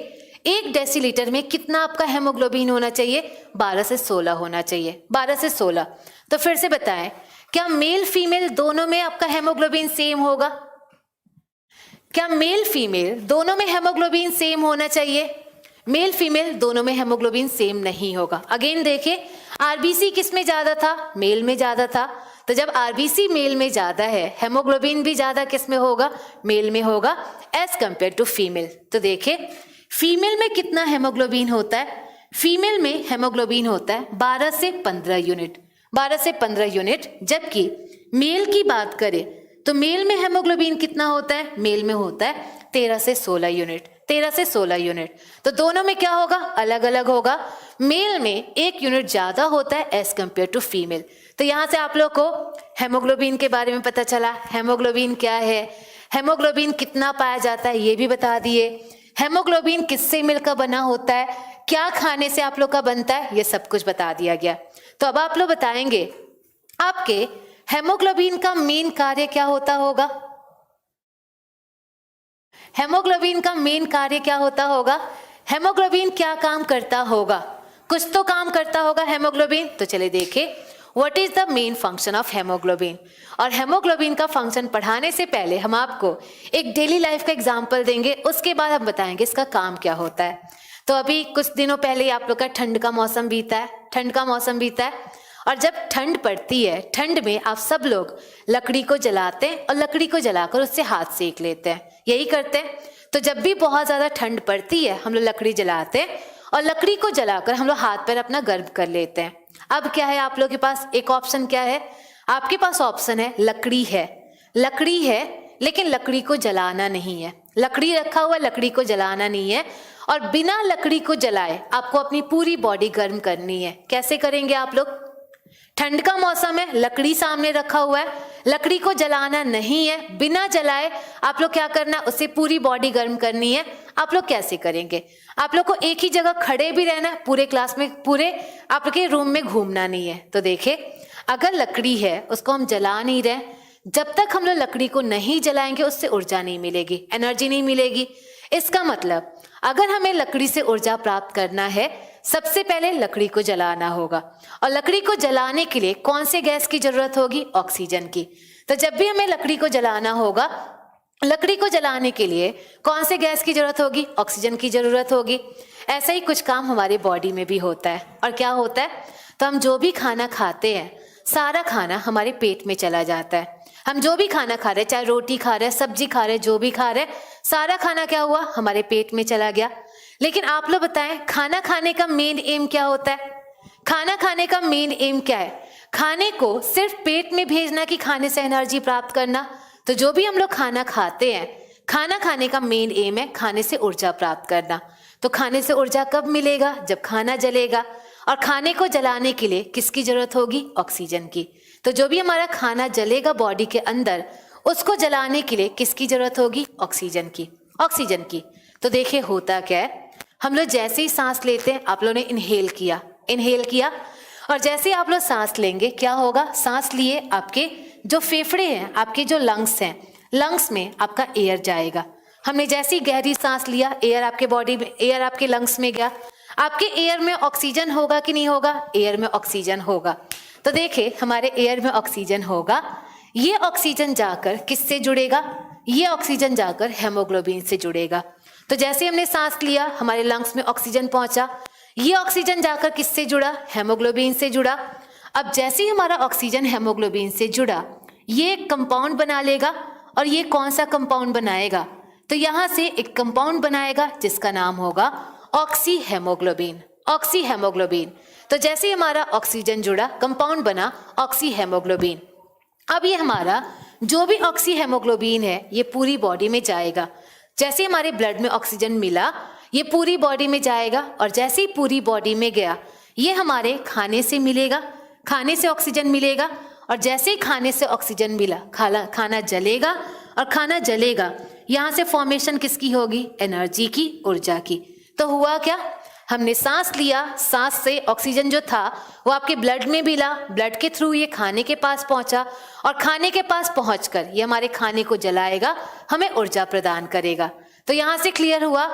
एक डेसीलीटर में कितना आपका हेमोग्लोबिन होना चाहिए? 12 से 16 होना चाहिए, 12 से 16। तो फिर से बताएं, क्या मेल फीमेल दोनों में आपका हेमोग्लोबिन सेम होगा? क्या मेल फीमेल दोनों में हेमोग्लोबिन सेम होना चाहिए? मेल फीमेल दोनों में हेमोग्लोबिन सेम नहीं होगा। अगेन देखिए, आरबीसी किस में ज्यादा था? मेल में ज्यादा था। तो जब आरबीसी मेल में ज्यादा है, हेमोग्लोबिन भी ज्यादा किस में होगा? मेल में होगा, एज कंपेयर टू फीमेल। तो देखिए फीमेल में कितना हेमोग्लोबिन होता है? फीमेल में हेमोग्लोबिन होता है 12 से 15 यूनिट, 12 से 15 यूनिट। जबकि मेल की बात करें तो मेल में हेमोग्लोबिन कितना होता है? मेल में होता है 13 से 16 यूनिट, 13 से 16 यूनिट। तो दोनों में क्या होगा? अलग अलग होगा। मेल में 1 यूनिट ज्यादा होता है एज कंपेयर टू फीमेल। तो यहाँ से आप लोग को हेमोग्लोबिन के बारे में पता चला, हेमोग्लोबिन क्या है, हेमोग्लोबिन कितना पाया जाता है ये भी बता दिए, हेमोग्लोबिन किससे मिलकर बना होता है, क्या खाने से आप लोग का बनता है, ये सब कुछ बता दिया गया। तो अब आप लोग बताएंगे आपके हेमोग्लोबिन का मेन कार्य क्या होता होगा? हेमोग्लोबिन का मेन कार्य क्या होता होगा? हेमोग्लोबिन क्या काम करता होगा? कुछ तो काम करता होगा हेमोग्लोबिन। तो चले देखें, what is the main function of haemoglobin. और हेमोग्लोबिन का फंक्शन पढ़ाने से पहले हम आपको एक डेली लाइफ का एग्जाम्पल देंगे, उसके बाद हम बताएंगे इसका काम क्या होता है। तो अभी कुछ दिनों पहले ही आप लोग का ठंड का मौसम बीता है, ठंड का मौसम बीता है, और जब ठंड पड़ती है, ठंड में आप सब लोग लकड़ी को जलाते हैं और लकड़ी को जलाकर उससे हाथ सेक लेते हैं, यही करते हैं। तो जब भी बहुत ज़्यादा ठंड पड़ती है हम लोग लकड़ी जलाते हैं और लकड़ी को जलाकर हम लोग हाथ पैर अपना गर्म कर लेते हैं। अब क्या है आप लोग के पास, एक ऑप्शन क्या है आपके पास, ऑप्शन है लकड़ी है, लकड़ी है लेकिन लकड़ी को जलाना नहीं है, लकड़ी रखा हुआ लकड़ी को जलाना नहीं है, और बिना लकड़ी को जलाए आपको अपनी पूरी बॉडी गर्म करनी है। कैसे करेंगे आप लोग, ठंड का मौसम है, लकड़ी सामने रखा हुआ है, लकड़ी को जलाना नहीं है, बिना जलाए आप लोग क्या करना, उससे पूरी बॉडी गर्म करनी है। आप लोग कैसे करेंगे, आप लोग को एक ही जगह खड़े भी रहना है, पूरे क्लास में, पूरे आपके रूम में घूमना नहीं है। तो देखिए अगर लकड़ी है उसको हम जला नहीं रहे, जब तक हम लोग लकड़ी को नहीं जलाएंगे उससे ऊर्जा नहीं मिलेगी, एनर्जी नहीं मिलेगी। इसका मतलब अगर हमें लकड़ी से ऊर्जा प्राप्त करना है सबसे पहले लकड़ी को जलाना होगा, और लकड़ी को जलाने के लिए कौन से गैस की जरूरत होगी, ऑक्सीजन की। तो जब भी हमें लकड़ी को जलाना होगा, लकड़ी को जलाने के लिए कौन से गैस की जरूरत होगी, ऑक्सीजन की जरूरत होगी। ऐसा ही कुछ काम हमारे बॉडी में भी होता है। और क्या होता है, तो हम जो भी खाना खाते हैं सारा खाना हमारे पेट में चला जाता है। हम जो भी खाना खा रहे हैं, चाहे रोटी खा रहे हैं, सब्जी खा रहे हैं, जो भी खा रहे हैं, सारा खाना क्या हुआ, हमारे पेट में चला गया। लेकिन आप लोग बताएं खाना खाने का मेन एम क्या होता है, खाना खाने का मेन एम क्या है, खाने को सिर्फ पेट में भेजना कि खाने से एनर्जी प्राप्त करना। तो जो भी हम लोग खाना खाते हैं, खाना खाने का मेन एम है खाने से ऊर्जा प्राप्त करना। तो खाने से ऊर्जा कब मिलेगा, जब खाना जलेगा, और खाने को जलाने के लिए किसकी जरूरत होगी, ऑक्सीजन की। तो जो भी हमारा खाना जलेगा बॉडी के अंदर, उसको जलाने के लिए किसकी जरूरत होगी, ऑक्सीजन की, ऑक्सीजन की। तो देखिए होता क्या है, हम लोग जैसे ही सांस लेते हैं, आप लोगों ने इनहेल किया, इनहेल किया, और जैसे ही आप लोग सांस लेंगे क्या होगा, सांस लिए आपके जो फेफड़े हैं, आपके जो लंग्स हैं, लंग्स में आपका एयर जाएगा। हमने जैसे ही गहरी सांस लिया, एयर आपके बॉडी में, एयर आपके लंग्स में गया। आपके एयर में ऑक्सीजन होगा कि नहीं होगा, एयर में ऑक्सीजन होगा। तो देखिए हमारे एयर में ऑक्सीजन होगा, ये ऑक्सीजन जाकर किससे जुड़ेगा, ये ऑक्सीजन जाकर हेमोग्लोबिन से जुड़ेगा। तो जैसे हमने सांस लिया, हमारे लंग्स में ऑक्सीजन पहुंचा, ये ऑक्सीजन जाकर किससे जुड़ा, हेमोग्लोबिन से जुड़ा। अब जैसे ही हमारा ऑक्सीजन हेमोग्लोबिन से जुड़ा, ये एक कंपाउंड बना लेगा, और ये कौन सा कंपाउंड बनाएगा, तो यहाँ से एक कंपाउंड बनाएगा जिसका नाम होगा ऑक्सी हेमोग्लोबिन, ऑक्सी हेमोग्लोबिन। तो जैसे ही हमारा ऑक्सीजन जुड़ा, कंपाउंड बना ऑक्सी हेमोग्लोबिन। अब ये हमारा जो भी ऑक्सी हेमोग्लोबिन है ये पूरी बॉडी में जाएगा। जैसे हमारे ब्लड में ऑक्सीजन मिला, ये पूरी बॉडी में जाएगा, और जैसे ही पूरी बॉडी में गया, ये हमारे खाने से मिलेगा, खाने से ऑक्सीजन मिलेगा, और जैसे ही खाने से ऑक्सीजन मिला, खाना जलेगा, और खाना जलेगा, यहाँ से फॉर्मेशन किसकी होगी, एनर्जी की, ऊर्जा की। तो हुआ क्या, हमने सांस लिया, सांस से ऑक्सीजन जो था वो आपके ब्लड में मिला, ब्लड के थ्रू ये खाने के पास पहुंचा, और खाने के पास पहुंचकर ये हमारे खाने को जलाएगा, हमें ऊर्जा प्रदान करेगा। तो यहाँ से क्लियर हुआ,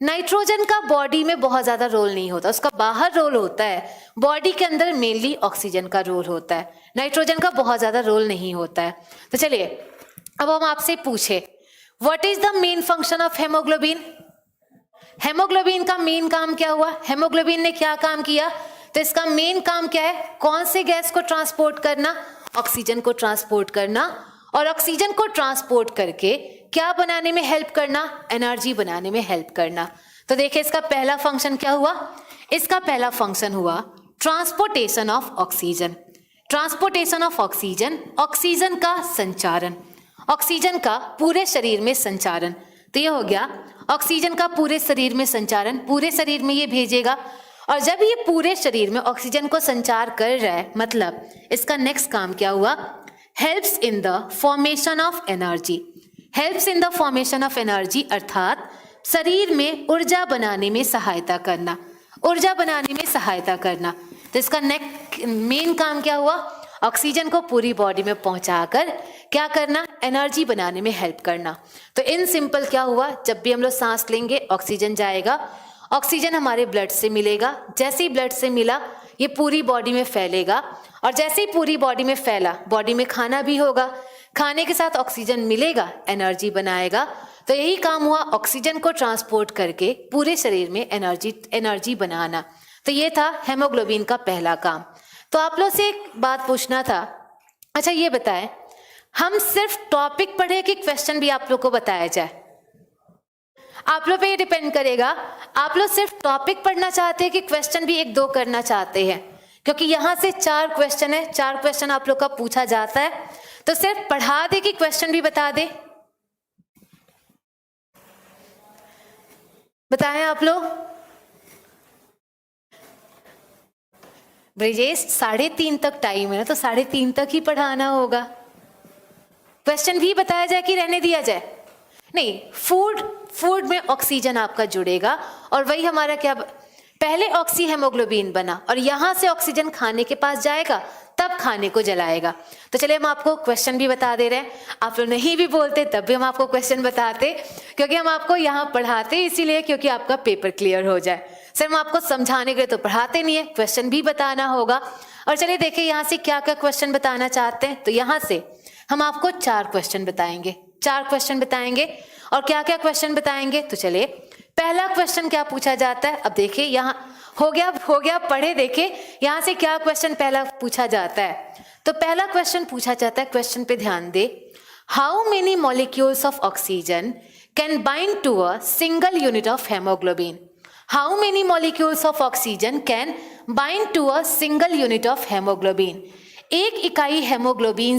नाइट्रोजन का बॉडी में बहुत ज्यादा रोल नहीं होता, उसका बाहर रोल होता है, बॉडी के अंदर मेनली ऑक्सीजन का रोल होता है, नाइट्रोजन का बहुत ज्यादा रोल नहीं होता है। तो चलिए अब हम आपसे पूछे, what is the main function of haemoglobin. Haemoglobin का मेन काम क्या हुआ, हेमोग्लोबिन ने क्या काम किया, तो इसका मेन काम क्या है, कौन से गैस को ट्रांसपोर्ट करना, ऑक्सीजन को ट्रांसपोर्ट करना, और ऑक्सीजन को ट्रांसपोर्ट करके क्या बनाने में हेल्प करना, एनर्जी बनाने में हेल्प करना। तो देखिए इसका पहला फंक्शन क्या हुआ, इसका पहला फंक्शन हुआ transportation of oxygen, transportation of oxygen, oxygen का संचारण, ऑक्सीजन का पूरे शरीर में संचारण। तो ये हो गया ऑक्सीजन का पूरे शरीर में संचारण, पूरे शरीर में ये भेजेगा, और जब ये पूरे शरीर में ऑक्सीजन को संचार कर रहा है, मतलब इसका नेक्स्ट काम क्या हुआ, helps in the formation of energy, helps in the formation of energy, अर्थात शरीर में ऊर्जा बनाने में सहायता करना, ऊर्जा बनाने में सहायता करना। तो इसका मेन काम क्या हुआ, ऑक्सीजन को पूरी बॉडी में पहुंचाकर क्या करना, एनर्जी बनाने में हेल्प करना। तो इन सिंपल क्या हुआ, जब भी हम लोग सांस लेंगे ऑक्सीजन जाएगा, ऑक्सीजन हमारे ब्लड से मिलेगा, जैसे ही ब्लड से मिला ये पूरी बॉडी में फैलेगा, और जैसे ही पूरी बॉडी में फैला, बॉडी में खाना भी होगा, खाने के साथ ऑक्सीजन मिलेगा, एनर्जी बनाएगा। तो यही काम हुआ, ऑक्सीजन को ट्रांसपोर्ट करके पूरे शरीर में एनर्जी बनाना। तो ये था हेमोग्लोबिन का पहला काम। तो आप लोग से एक बात पूछना था, अच्छा ये बताएं, हम सिर्फ टॉपिक पढ़े कि क्वेश्चन भी आप लोग को बताया जाए? आप लोग पे ये डिपेंड करेगा, आप लोग सिर्फ टॉपिक पढ़ना चाहते हैं कि क्वेश्चन भी एक दो करना चाहते हैं? क्योंकि यहाँ से 4 क्वेश्चन है, 4 क्वेश्चन आप लोग का पूछा जाता है। तो सिर्फ पढ़ा दे कि क्वेश्चन भी बता दे? बताएं आप लोग। ब्रिजेश 3:30 तक टाइम है ना, तो 3:30 तक ही पढ़ाना होगा। क्वेश्चन भी बताया जाए कि रहने दिया जाए? नहीं, फूड में ऑक्सीजन आपका जुड़ेगा और वही हमारा क्या, पहले ऑक्सी हेमोग्लोबिन बना और यहां से ऑक्सीजन खाने के पास जाएगा, तब खाने को जलाएगा। तो चलिए हम आपको क्वेश्चन भी बता दे रहे हैं। आप लोग नहीं भी बोलते तब भी हम आपको क्वेश्चन बताते, क्योंकि हम आपको यहाँ पढ़ाते इसीलिए क्योंकि आपका पेपर क्लियर हो जाए। सर हम आपको समझाने के लिए तो पढ़ाते नहीं है, क्वेश्चन भी बताना होगा। और चलिए देखिए यहाँ से क्या क्या क्वेश्चन बताना चाहते हैं। तो यहाँ से हम आपको 4 क्वेश्चन बताएंगे, 4 क्वेश्चन बताएंगे। और क्या क्या क्वेश्चन बताएंगे, तो चलिए पहला क्वेश्चन क्या पूछा जाता है। अब देखिए यहाँ हो गया पढ़े, देखिए यहाँ से क्या क्वेश्चन पहला पूछा जाता है। तो पहला क्वेश्चन पूछा जाता है, क्वेश्चन पे ध्यान दे, how many molecules of oxygen can bind to a single unit of haemoglobin? How many molecules of oxygen can bind to a single unit of haemoglobin? एक इकाई हेमोग्लोबिन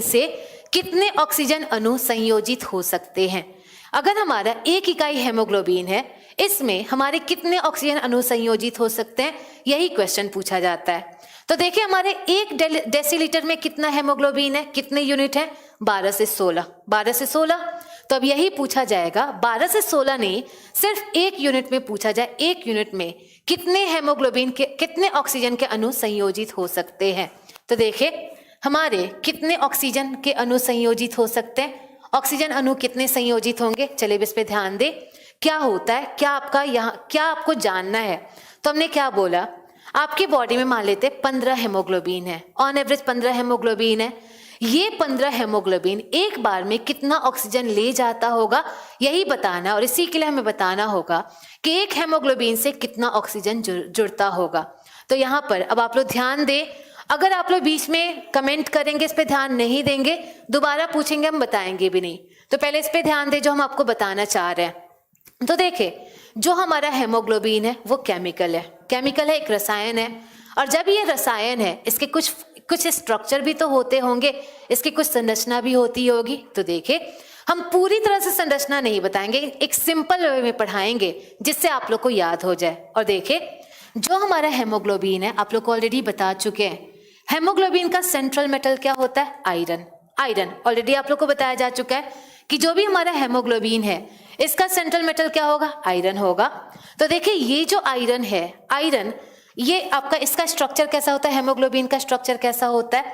से कितने ऑक्सीजन अणु संयोजित हो सकते हैं? अगर हमारा 1 इकाई हेमोग्लोबिन है, इसमें हमारे कितने ऑक्सीजन अणु संयोजित हो सकते हैं, यही क्वेश्चन पूछा जाता है। तो देखिए हमारे 1 डेसीलीटर में कितना हेमोग्लोबिन है, कितने यूनिट है? 12 से 16, 12 से 16। तो अब यही पूछा जाएगा, 12 से 16 नहीं, सिर्फ 1 यूनिट में पूछा जाए, 1 यूनिट में कितने हेमोग्लोबिन के, कितने ऑक्सीजन के अणु संयोजित हो सकते हैं। तो देखिए हमारे कितने ऑक्सीजन के अणु संयोजित हो सकते हैं, ऑक्सीजन अणु कितने संयोजित होंगे, चलिए इस पे ध्यान दे। क्या होता है, क्या आपका यहाँ क्या आपको जानना है? तो हमने क्या बोला, आपकी बॉडी में मान लेते 15 हेमोग्लोबिन है, ऑन एवरेज 15 हेमोग्लोबिन है। ये 15 हेमोग्लोबिन एक बार में कितना ऑक्सीजन ले जाता होगा, यही बताना। और इसी के लिए हमें बताना होगा कि 1 हेमोग्लोबिन से कितना ऑक्सीजन जुड़ता होगा। तो यहाँ पर अब आप लोग ध्यान दे, अगर आप लोग बीच में कमेंट करेंगे, इस पे ध्यान नहीं देंगे, दोबारा पूछेंगे, हम बताएंगे भी नहीं। तो पहले इस पे ध्यान दे जो हम आपको बताना चाह रहे हैं। तो देखिए जो हमारा हेमोग्लोबिन है वो केमिकल है, एक रसायन है। और जब ये रसायन है, इसके कुछ स्ट्रक्चर भी तो होते होंगे, इसकी कुछ संरचना भी होती होगी। तो देखिए हम पूरी तरह से संरचना नहीं बताएंगे, एक सिंपल वे में पढ़ाएंगे जिससे आप लोग को याद हो जाए। और देखिए जो हमारा हेमोग्लोबिन है, आप लोग को ऑलरेडी बता चुके हैं, हेमोग्लोबिन का सेंट्रल मेटल क्या होता है? आयरन ऑलरेडी आप लोग को बताया जा चुका है कि जो भी हमारा हेमोग्लोबिन है, इसका सेंट्रल मेटल क्या होगा? आयरन होगा। तो देखिए ये जो आयरन है, ये आपका, इसका स्ट्रक्चर कैसा होता है, हेमोग्लोबिन का स्ट्रक्चर कैसा होता है?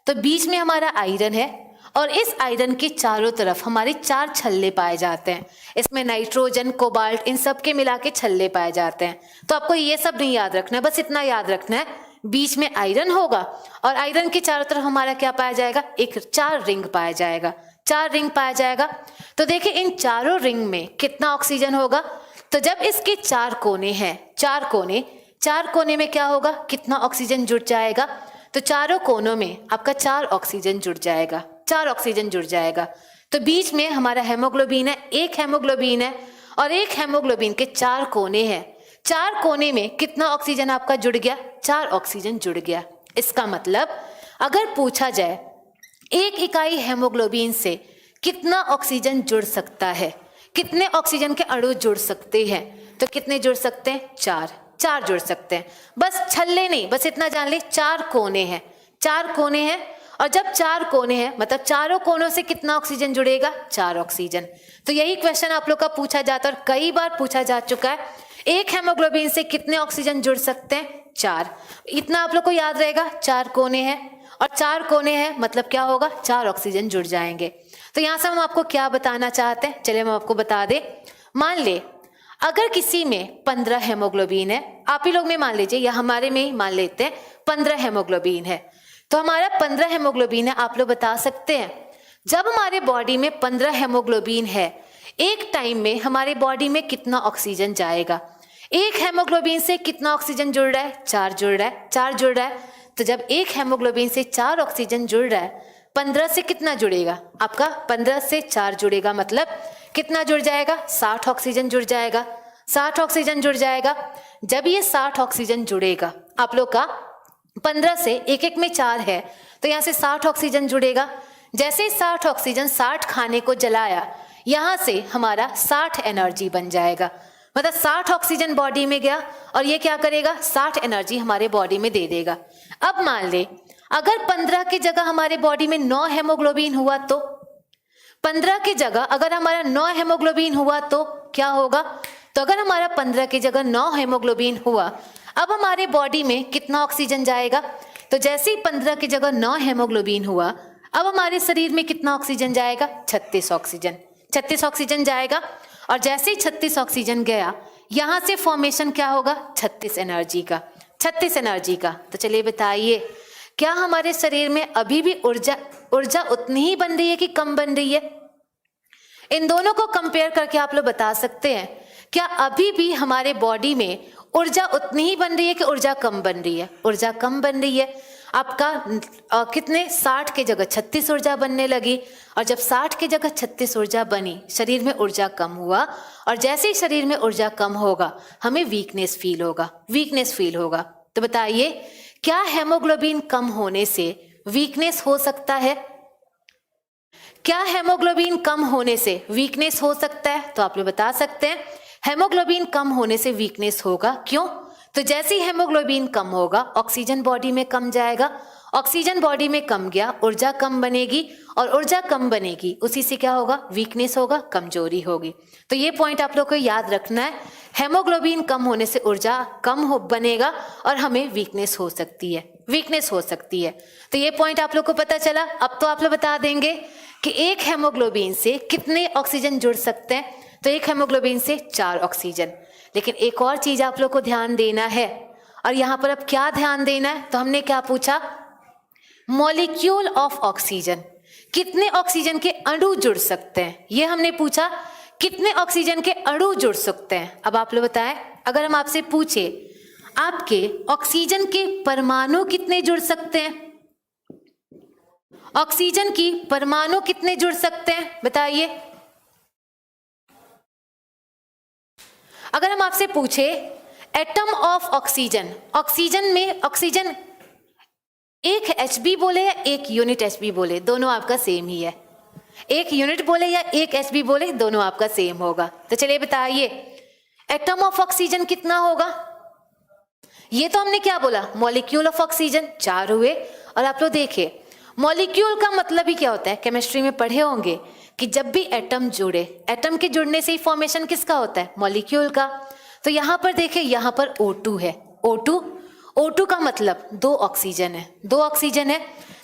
तो बीच में हमारा आयरन है और इस आयरन के चारों तरफ हमारे 4 छल्ले पाए जाते हैं। इसमें नाइट्रोजन, कोबाल्ट, इन सब के मिला के छल्ले पाए जाते हैं। तो आपको ये सब नहीं याद रखना है, बस इतना याद रखना है, बीच में आयरन होगा और आयरन के चारों तरफ हमारा क्या पाया जाएगा? एक 4 रिंग पाया जाएगा, 4 रिंग पाया जाएगा। तो देखिए इन चारों रिंग में कितना ऑक्सीजन होगा? तो जब इसके 4 कोने हैं, 4 कोने में क्या होगा? कितना ऑक्सीजन जुड़ जाएगा? तो चारों कोनों में आपका 4 ऑक्सीजन जुड़ जाएगा, 4 ऑक्सीजन जुड़ जाएगा। तो बीच में हमारा हेमोग्लोबिन है, 1 हेमोग्लोबिन है और 1 हेमोग्लोबिन के 4 कोने हैं। 4 कोने में कितना ऑक्सीजन आपका जुड़ गया? 4 ऑक्सीजन जुड़ गया। इसका मतलब अगर पूछा जाए 1 इकाई हेमोग्लोबिन से कितना ऑक्सीजन जुड़ सकता है, कितने ऑक्सीजन के अणु जुड़ सकते हैं, तो कितने जुड़ सकते हैं? 4 जुड़ सकते हैं। बस छल्ले नहीं, बस इतना जान ले, 4 कोने हैं, 4 कोने हैं। और जब 4 कोने हैं मतलब चारों कोनों से कितना ऑक्सीजन जुड़ेगा? 4 ऑक्सीजन। तो यही क्वेश्चन आप लोग का पूछा जाता है और कई बार पूछा जा चुका है। 1 हेमोग्लोबिन से कितने ऑक्सीजन जुड़ सकते हैं? 4। इतना आप लोग को याद रहेगा, 4 कोने हैं और 4 कोने हैं मतलब क्या होगा? 4 ऑक्सीजन जुड़ जाएंगे। तो यहाँ से हम आपको क्या बताना चाहते हैं, चलिए हम आपको बता दें। मान ले अगर किसी में 15 हेमोग्लोबिन है, आप ही लोग में मान लीजिए या हमारे में ही मान लेते हैं 15 हेमोग्लोबिन है, तो हमारा 15 हेमोग्लोबिन है, आप लोग बता सकते हैं जब हमारे बॉडी में 15 हेमोग्लोबिन है, एक टाइम में हमारे बॉडी में कितना ऑक्सीजन जाएगा? एक हेमोग्लोबिन से कितना ऑक्सीजन जुड़ रहा है? 4 जुड़ रहा है, 4 जुड़ रहा है। तो जब एक हेमोग्लोबिन से 4 ऑक्सीजन जुड़ रहा है, 15 से कितना जुड़ेगा? आपका 15 से 4 जुड़ेगा, मतलब कितना जुड़ जाएगा? 60 ऑक्सीजन जुड़ जाएगा, 60 ऑक्सीजन जुड़ जाएगा। जब ये 60 ऑक्सीजन जुड़ेगा, आप लोग का 15 से एक में 4 है, तो यहाँ से 60 ऑक्सीजन जुड़ेगा। जैसे 60 ऑक्सीजन 60 खाने को जलाया, यहाँ से हमारा 60 एनर्जी बन जाएगा, मतलब 60 ऑक्सीजन बॉडी में गया और ये क्या करेगा? 60 एनर्जी हमारे बॉडी में दे देगा। अब मान ले अगर 15 की जगह हमारे बॉडी में 9 हेमोग्लोबिन हुआ तो 15 की जगह अगर हमारा 9 हेमोग्लोबिन हुआ तो क्या होगा? तो अगर हमारा 15 की जगह 9 हेमोग्लोबिन हुआ, अब हमारे बॉडी में कितना ऑक्सीजन जाएगा? तो जैसे ही 15 की जगह 9 हेमोग्लोबिन हुआ, अब हमारे शरीर में कितना ऑक्सीजन जाएगा? 36 ऑक्सीजन, 36 ऑक्सीजन जाएगा। और जैसे ही 36 ऑक्सीजन गया, यहां से फॉर्मेशन क्या होगा? 36 एनर्जी का, 36 एनर्जी का। तो चलिए बताइए, क्या हमारे शरीर में अभी भी ऊर्जा उतनी ही बन रही है कि कम बन रही है? इन दोनों को कंपेयर करके आप लोग बता सकते हैं, क्या अभी भी हमारे बॉडी में ऊर्जा उतनी ही बन रही है कि ऊर्जा कम बन रही है? ऊर्जा कम बन रही है। आपका कितने 60 की जगह 36 ऊर्जा बनने लगी, और जब 60 की जगह 36 ऊर्जा बनी, शरीर में ऊर्जा कम हुआ, और जैसे ही शरीर में ऊर्जा कम होगा, हमें वीकनेस फील होगा, वीकनेस फील होगा। तो बताइए, क्या हेमोग्लोबिन कम होने से वीकनेस हो सकता है? क्या हेमोग्लोबिन कम होने से वीकनेस हो सकता है? तो आप लोग बता सकते हैं, हेमोग्लोबिन कम होने से वीकनेस होगा। क्यों? तो जैसे ही हेमोग्लोबिन कम होगा, ऑक्सीजन बॉडी में कम जाएगा, ऑक्सीजन बॉडी में कम गया, ऊर्जा कम बनेगी, और ऊर्जा कम बनेगी, उसी से क्या होगा? वीकनेस होगा, कमजोरी होगी। तो ये पॉइंट आप लोग को याद रखना है, हेमोग्लोबिन कम होने से ऊर्जा कम बनेगा और हमें वीकनेस हो सकती है, वीकनेस हो सकती है। तो ये पॉइंट आप लोग को पता चला। अब तो आप लोग बता देंगे कि एक हेमोग्लोबिन से कितने ऑक्सीजन जुड़ सकते हैं? तो एक हेमोग्लोबिन से 4 ऑक्सीजन। लेकिन एक और चीज आप लोग को ध्यान देना है, और यहां पर अब क्या ध्यान देना है? तो हमने क्या पूछा? मॉलिक्यूल ऑफ ऑक्सीजन, कितने ऑक्सीजन के अणु जुड़ सकते हैं, ये हमने पूछा। कितने ऑक्सीजन के अणु जुड़ सकते हैं? अब आप लोग बताएं, अगर हम आपसे पूछे आपके ऑक्सीजन के परमाणु कितने जुड़ सकते हैं? ऑक्सीजन की परमाणु कितने जुड़ सकते हैं? बताइए। अगर हम आपसे पूछे एटम ऑफ ऑक्सीजन, ऑक्सीजन में ऑक्सीजन एक HB बोले या एक यूनिट HB बोले, दोनों आपका सेम ही है। एक यूनिट बोले या एक HB बोले, दोनों आपका सेम होगा। तो चलिए बताइए, एटम ऑफ ऑक्सीजन कितना होगा? ये तो हमने क्या बोला? मॉलिक्यूल ऑफ ऑक्सीजन 4 हुए। और आप लोग देखिए, मॉलिक्यूल का मतलब ही क्या होता है? केमिस्ट्री में पढ़े होंगे कि जब भी एटम जुड़े, एटम के जुड़ने से ही फॉर्मेशन किसका होता है? मॉलिक्यूल का। तो यहां पर देखिए, यहां पर O2 है, O2 का मतलब 2 ऑक्सीजन है, 2 ऑक्सीजन है।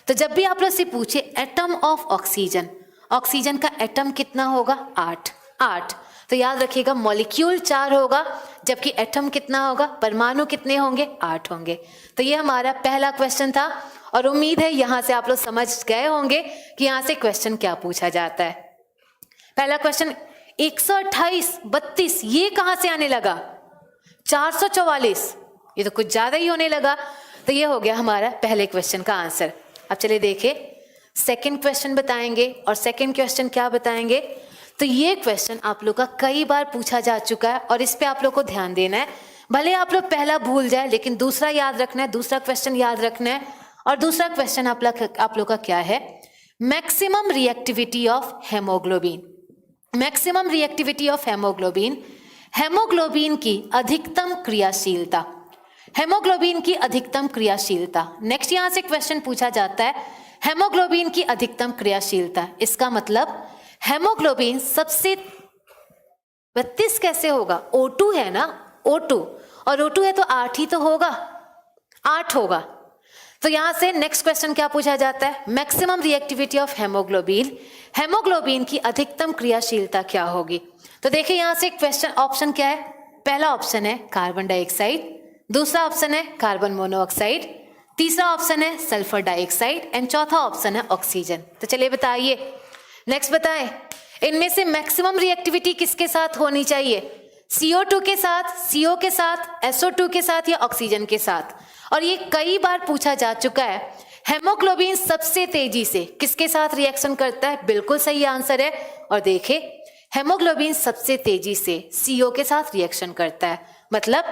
तो जब भी आप लोग से पूछे एटम ऑफ ऑक्सीजन, ऑक्सीजन का एटम कितना होगा? 8। तो याद रखिएगा, मॉलिक्यूल 4 होगा, जबकि एटम कितना होगा? परमाणु कितने होंगे? 8 होंगे। तो ये हमारा पहला क्वेश्चन था, और उम्मीद है यहां से आप लोग समझ गए होंगे कि यहां से क्वेश्चन क्या पूछा जाता है। पहला क्वेश्चन 128, 32 ये कहां से आने लगा? 444, ये तो कुछ ज्यादा ही होने लगा। तो ये हो गया हमारा पहले क्वेश्चन का आंसर। अब चलिए देखिए, सेकंड क्वेश्चन बताएंगे, और सेकंड क्वेश्चन क्या बताएंगे? तो ये क्वेश्चन आप लोग का कई बार पूछा जा चुका है, और इस पे आप लोग को ध्यान देना है। भले आप लोग पहला भूल जाए, लेकिन दूसरा याद रखना है, दूसरा क्वेश्चन याद रखना है। और दूसरा क्वेश्चन आप लोग का क्या है? Maximum reactivity of haemoglobin. Maximum reactivity of haemoglobin, haemoglobin की अधिकतम क्रियाशीलता, हेमोग्लोबिन की अधिकतम क्रियाशीलता। नेक्स्ट यहां से क्वेश्चन पूछा जाता है, हेमोग्लोबिन की अधिकतम क्रियाशीलता, इसका मतलब हेमोग्लोबिन सबसे 32 कैसे होगा? O2 है ना, O2, और O2 है तो 8 ही तो होगा, 8 होगा। तो यहां से नेक्स्ट क्वेश्चन क्या पूछा जाता है, maximum reactivity of haemoglobin, haemoglobin की अधिकतम क्रियाशीलता क्या होगी। तो देखिए यहां से क्वेश्चन ऑप्शन क्या है, पहला ऑप्शन है कार्बन डाइऑक्साइड, दूसरा ऑप्शन है कार्बन मोनोऑक्साइड, तीसरा ऑप्शन है सल्फर डाइऑक्साइड एंड चौथा ऑप्शन है ऑक्सीजन। तो चलिए बताइए, नेक्स्ट बताएं, इनमें से मैक्सिमम रिएक्टिविटी किसके साथ होनी चाहिए, CO2 के साथ, CO के साथ, SO2 के साथ या ऑक्सीजन के साथ। और ये कई बार पूछा जा चुका है। हेमोग्लोबिन सबसे तेजी से किसके साथ रिएक्शन करता है, बिल्कुल सही आंसर है। और देखें हेमोग्लोबिन सबसे तेजी से CO के साथ रिएक्शन करता है, मतलब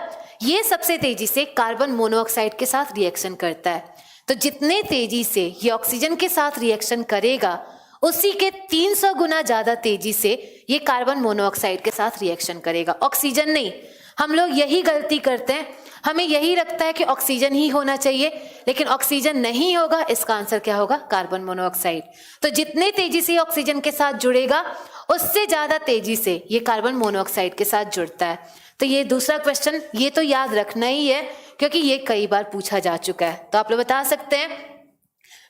ये सबसे तेजी से कार्बन मोनोऑक्साइड के साथ रिएक्शन करता है। तो जितने तेजी से ये ऑक्सीजन के साथ रिएक्शन करेगा उसी के 300 गुना ज्यादा तेजी से ये कार्बन मोनोऑक्साइड के साथ रिएक्शन करेगा, ऑक्सीजन नहीं। हम लोग यही गलती करते हैं, हमें यही लगता है कि ऑक्सीजन ही होना चाहिए, लेकिन ऑक्सीजन नहीं होगा, इसका आंसर क्या होगा, कार्बन मोनोऑक्साइड। तो जितने तेजी से ऑक्सीजन के साथ जुड़ेगा उससे ज्यादा तेजी से ये कार्बन मोनोऑक्साइड के साथ जुड़ता है। तो ये दूसरा क्वेश्चन ये तो याद रखना ही है क्योंकि ये कई बार पूछा जा चुका है। तो आप लोग बता सकते हैं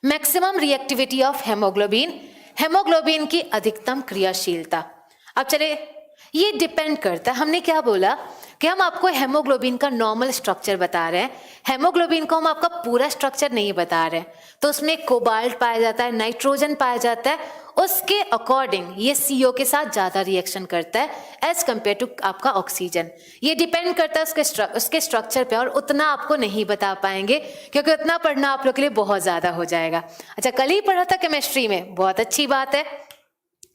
maximum reactivity of haemoglobin, haemoglobin की अधिकतम क्रियाशीलता। अब चले, ये डिपेंड करता है, हमने क्या बोला कि हम आपको हेमोग्लोबिन का नॉर्मल स्ट्रक्चर बता रहे हैं, हेमोग्लोबिन को हम आपका पूरा स्ट्रक्चर नहीं बता रहे हैं। तो उसमें कोबाल्ट पाया जाता है, नाइट्रोजन पाया जाता है, उसके अकॉर्डिंग ये CO के साथ ज्यादा रिएक्शन करता है एज कंपेयर टू आपका ऑक्सीजन। ये डिपेंड करता है उसके स्ट्रक्चर पे, और उतना आपको नहीं बता पाएंगे क्योंकि उतना पढ़ना आप लोग के लिए बहुत ज्यादा हो जाएगा। अच्छा, कल ही पढ़ा था केमिस्ट्री में, बहुत अच्छी बात है।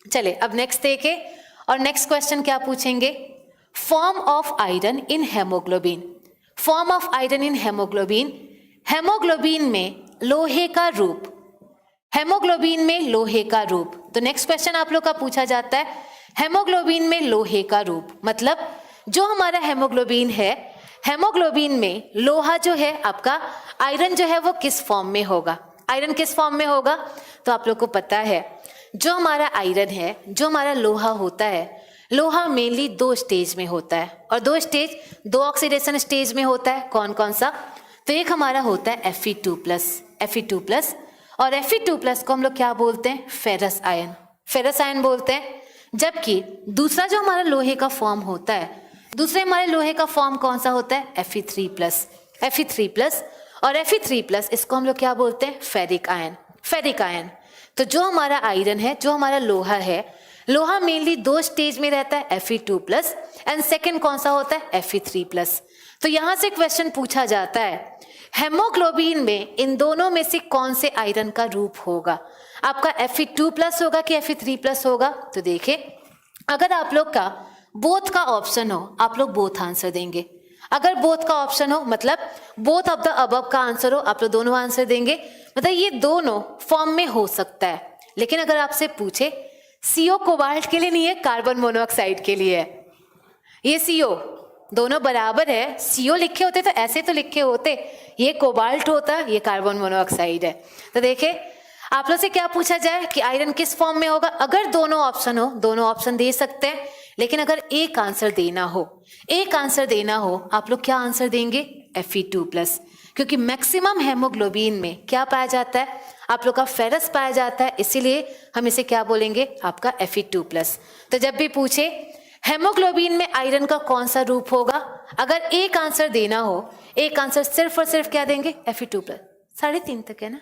चले अब नेक्स्ट देखें, और नेक्स्ट क्वेश्चन क्या पूछेंगे, form of iron in haemoglobin, form of iron in haemoglobin, haemoglobin में लोहे का रूप, हेमोग्लोबिन में लोहे का रूप। तो नेक्स्ट क्वेश्चन आप लोग का पूछा जाता है हेमोग्लोबिन में लोहे का रूप, मतलब जो हमारा हेमोग्लोबिन है, हेमोग्लोबिन में लोहा जो है आपका, आयरन जो है वो किस फॉर्म में होगा, आयरन किस फॉर्म में होगा। तो आप लोग को पता है जो हमारा आयरन है, जो हमारा लोहा होता है, लोहा मेनली 2 स्टेज में होता है, और 2 स्टेज 2 ऑक्सीडेशन स्टेज में होता है। कौन कौन सा, तो एक हमारा होता है Fe2+, और Fe2+ को हम लोग क्या बोलते हैं, फेरस आयन बोलते हैं। जबकि दूसरा जो हमारा लोहे का फॉर्म होता है, दूसरे हमारे लोहे का फॉर्म कौन सा होता है, Fe3+, और Fe3+ इसको हम लोग क्या बोलते हैं, फेरिक आयन। तो जो हमारा आयरन है, जो हमारा लोहा है, लोहा मेनली 2 स्टेज में रहता है, Fe2+ एंड सेकेंड कौन सा होता है, Fe3+। तो यहां से क्वेश्चन पूछा जाता है हेमोग्लोबिन में इन दोनों में से कौन से आयरन का रूप होगा, आपका Fe2+ होगा कि Fe3+ होगा। तो देखिए अगर आप लोग का बोथ का ऑप्शन हो, आप लोग बोथ आंसर देंगे। अगर बोथ का ऑप्शन हो मतलब बोथ ऑफ द अबव का आंसर हो, आप लोग दोनों आंसर देंगे, मतलब ये दोनों फॉर्म में हो सकता है। लेकिन अगर आपसे पूछे CO कोबाल्ट के लिए नहीं है, कार्बन मोनोऑक्साइड के लिए है, ये CO दोनों बराबर है, CO लिखे होते तो ऐसे तो लिखे होते, ये कोबाल्ट होता, ये कार्बन मोनोऑक्साइड है। तो देखिए आप लोग से क्या पूछा जाए कि आयरन किस फॉर्म में होगा, अगर दोनों ऑप्शन हो, दोनों ऑप्शन दे सकते हैं। लेकिन अगर एक आंसर देना हो, आप लोग क्या आंसर देंगे, Fe2+, क्योंकि मैक्सिमम हेमोग्लोबिन में क्या पाया जाता है, आप लोग का फेरस पाया जाता है, इसीलिए हम इसे क्या बोलेंगे, आपका Fe2+। तो जब भी पूछे हेमोग्लोबिन में आयरन का कौन सा रूप होगा, अगर एक आंसर देना हो, एक आंसर सिर्फ और सिर्फ क्या देंगे, Fe2+। 3:30 तक है ना,